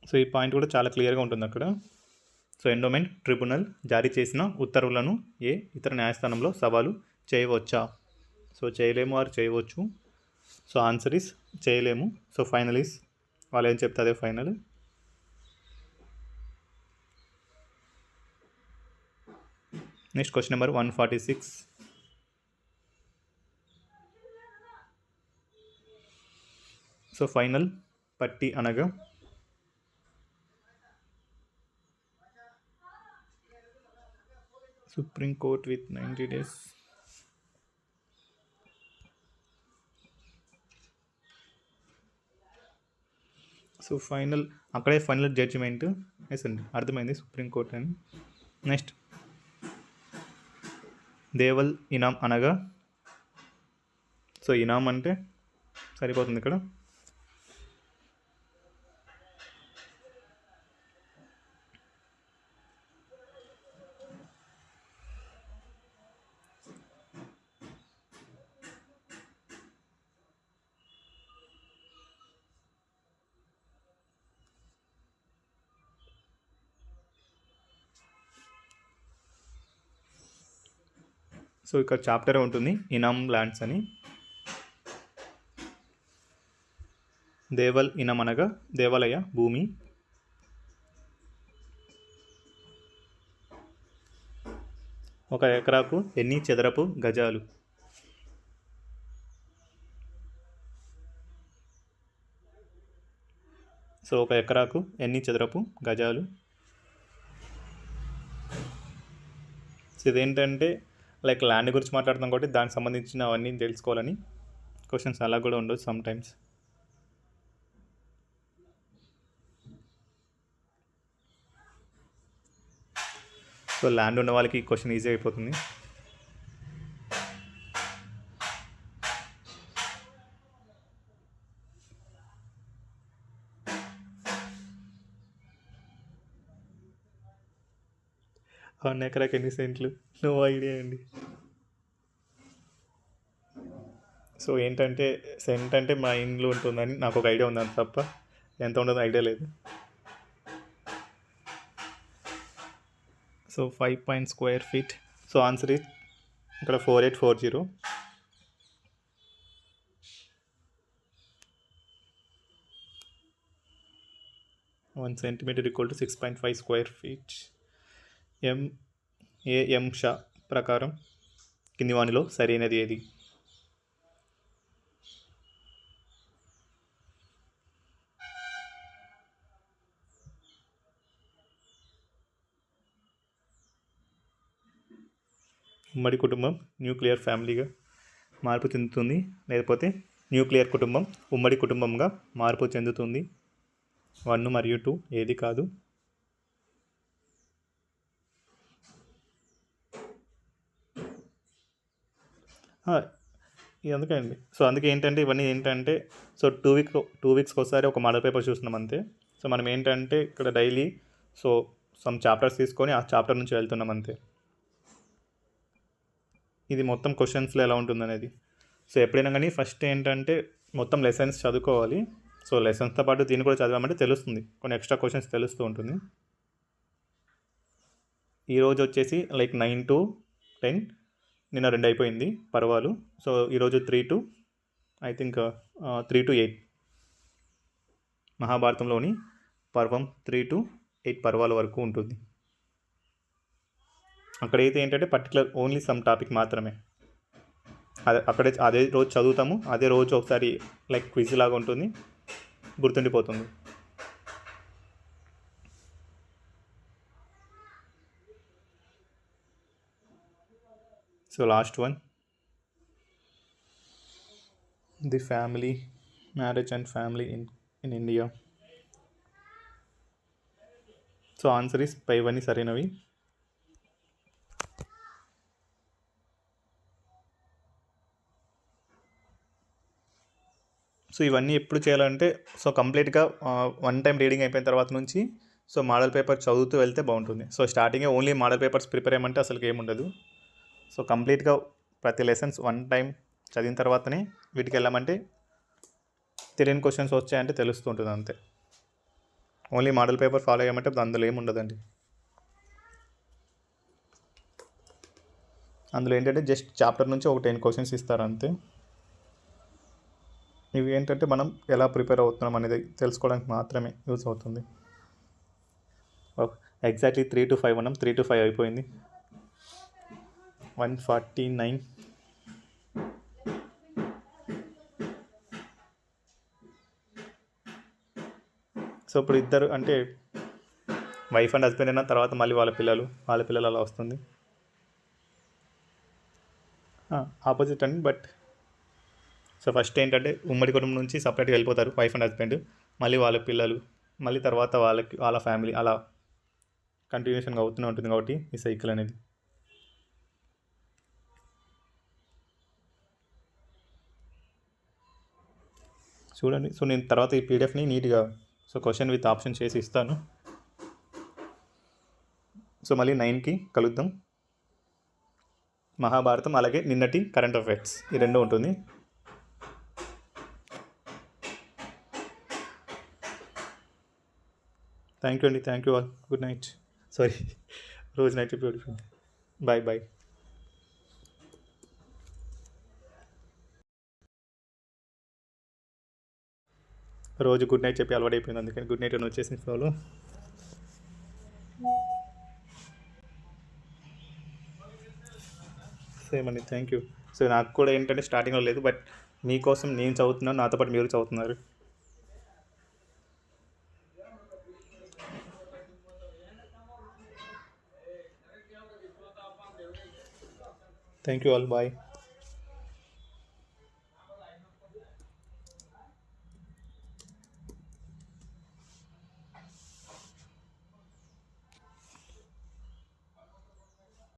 సో ఈ పాయింట్ కూడా చాలా క్లియర్గా ఉంటుంది అక్కడ. సో ఎండోమెంట్ ట్రిబ్యునల్ జారీ చేసిన ఉత్తర్వులను ఏ ఇతర న్యాయస్థానంలో సవాలు చేయవచ్చా? సో చేయలేము ఆర్ చేయవచ్చు. సో ఆన్సర్ ఈస్ చేయలేము. సో ఫైనల్ ఈస్ వాళ్ళు ఏం చెప్తే అదే final. Next question number 146. So final పట్టి అనగా supreme court with 90 days. So final అక్కడే ఫైనల్ జడ్జిమెంట్. ఎస్ అండి, అర్థమైంది సుప్రీంకోర్టు అని. నెక్స్ట్ దేవల్ ఇనాం అనగా, సో ఇనాం అంటే సరిపోతుంది ఇక్కడ. సో ఇక్కడ చాప్టర్ ఉంటుంది ఇనాం ల్యాండ్స్ అని. దేవల్ ఇనాం అనగా దేవాలయ భూమి. ఒక ఎకరాకు ఎన్ని చదరపు గజాలు? సో ఒక ఎకరాకు ఎన్ని చదరపు గజాలు? సో ఇదేంటంటే లైక్ ల్యాండ్ గురించి మాట్లాడుతాం కాబట్టి దానికి సంబంధించిన అవన్నీ తెలుసుకోవాలని క్వశ్చన్స్ అలా కూడా ఉండదు సమ్ టైమ్స్. సో ల్యాండ్ ఉన్న వాళ్ళకి క్వశ్చన్ ఈజీ అయిపోతుంది. ఎకరాకి ఎన్ని సెంట్లు? నో ఐడియా అండి. సో ఏంటంటే సెంట్ అంటే మా ఇంట్లో ఉంటుందని నాకు ఒక ఐడియా ఉంది, అంత తప్ప ఎంత ఉండదో ఐడియా లేదు. So 5 square feet. So answer is ఇక్కడ 4840. 1 centimeter equal to 6.5 square feet. AM Shah ప్రకారం కింది వానిలో సరైనది ఏది? ఉమ్మడి కుటుంబం న్యూక్లియర్ ఫ్యామిలీగా మార్పు చెందుతుంది, లేకపోతే న్యూక్లియర్ కుటుంబం ఉమ్మడి కుటుంబంగా మార్పు చెందుతుంది. 1 మరియు 2 ఏది కాదు. అందుకే అండి. సో అందుకే ఏంటంటే ఇవన్నీ ఏంటంటే సో 2 వీక్స్కి ఒకసారి ఒక మోడల్ పేపర్ చూస్తున్నాం అంతే. సో మనం ఏంటంటే ఇక్కడ డైలీ సో సమ్ చాప్టర్స్ తీసుకొని ఆ చాప్టర్ నుంచి వెళ్తున్నాం అంతే. ఇది మొత్తం క్వశ్చన్స్లో ఎలా ఉంటుందనేది. సో ఎప్పుడైనా కానీ ఫస్ట్ ఏంటంటే మొత్తం లెసన్స్ చదువుకోవాలి. సో లెసన్స్తో పాటు దీన్ని కూడా చదవమంటే తెలుస్తుంది, కొన్ని ఎక్స్ట్రా క్వశ్చన్స్ తెలుస్తూ ఉంటుంది. ఈరోజు వచ్చేసి లైక్ 9 to 10, నిన్న 2 అయిపోయింది పర్వాలు. సో ఈరోజు 3 to ఐ థింక్ 3 to 8 మహాభారతంలోని పర్వం 3 to 8 పర్వాల వరకు ఉంటుంది. అక్కడైతే ఏంటంటే పర్టికులర్ ఓన్లీ సమ్ టాపిక్ మాత్రమే అదే రోజు చదువుతాము, అదే రోజు ఒకసారి లైక్ క్విజ్ లాగా ఉంటుంది, గుర్తుండిపోతుంది. So last one, the family, marriage and family in India. So answer is పైవన్నీ సరైనవి. సో ఇవన్నీ ఎప్పుడు చేయాలంటే సో కంప్లీట్గా 1 టైం రీడింగ్ అయిపోయిన తర్వాత నుంచి సో మోడల్ పేపర్ చదువుతూ వెళ్తే బాగుంటుంది. సో స్టార్టింగే ఓన్లీ మోడల్ పేపర్స్ ప్రిపేర్ అయ్యమంటే అసలు ఏముండదు. సో కంప్లీట్గా ప్రతి లెసన్స్ 1 టైం చదివిన తర్వాతనే వీటికి వెళ్ళామంటే తెలియని క్వశ్చన్స్ వచ్చాయంటే తెలుస్తుంటుంది అంతే. ఓన్లీ మోడల్ పేపర్ ఫాలో అయ్యామంటే అందులో ఏముండదండి. అందులో ఏంటంటే జస్ట్ చాప్టర్ నుంచి ఒక 10 క్వశ్చన్స్ ఇస్తారు అంతే. ఇవి ఏంటంటే మనం ఎలా ప్రిపేర్ అవుతున్నాం అనేది తెలుసుకోవడానికి మాత్రమే యూజ్ అవుతుంది. ఎగ్జాక్ట్లీ 3 to 5 ఉన్నాం, 3 to 5 అయిపోయింది. 149. సో ఇప్పుడు ఇద్దరు అంటే వైఫ్ అండ్ హస్బెండ్ అయినా తర్వాత మళ్ళీ వాళ్ళ పిల్లలు అలా వస్తుంది. ఆపోజిట్ అండి. బట్ సో ఫస్ట్ ఏంటంటే ఉమ్మడి కుటుంబం నుంచి సపరేట్గా వెళ్ళిపోతారు వైఫ్ అండ్ హస్బెండ్, మళ్ళీ వాళ్ళ పిల్లలు, మళ్ళీ తర్వాత వాళ్ళ ఫ్యామిలీ, అలా కంటిన్యూషన్గా అవుతూనే ఉంటుంది కాబట్టి ఈ సైకిల్ అనేది. చూడండి. సో నేను తర్వాత ఈ పీడిఎఫ్ని నీట్గా సో క్వశ్చన్ విత్ ఆప్షన్ చేసి ఇస్తాను. సో మళ్ళీ 9కి కలుద్దాం. మహాభారతం అలాగే నిన్నటి కరెంట్ అఫైర్స్ ఈ 2 ఉంటుంది. థ్యాంక్ యూ అండి. Thank you all. Good night. Sorry, రోజు నైట్ బ్యూటిఫుల్. బాయ్. రోజు గుడ్ నైట్ చెప్పి అలవాటు అయిపోయింది, అందుకని గుడ్ నైట్ అని వచ్చేసి ఫాలో. సేమ్ అండి. Thank you. సో నాకు కూడా ఏంటంటే స్టార్టింగ్లో లేదు, బట్ మీకోసం నేను చదువుతున్నాను, నాతో పాటు మీరు చదువుతున్నారు. Thank you all. బాయ్.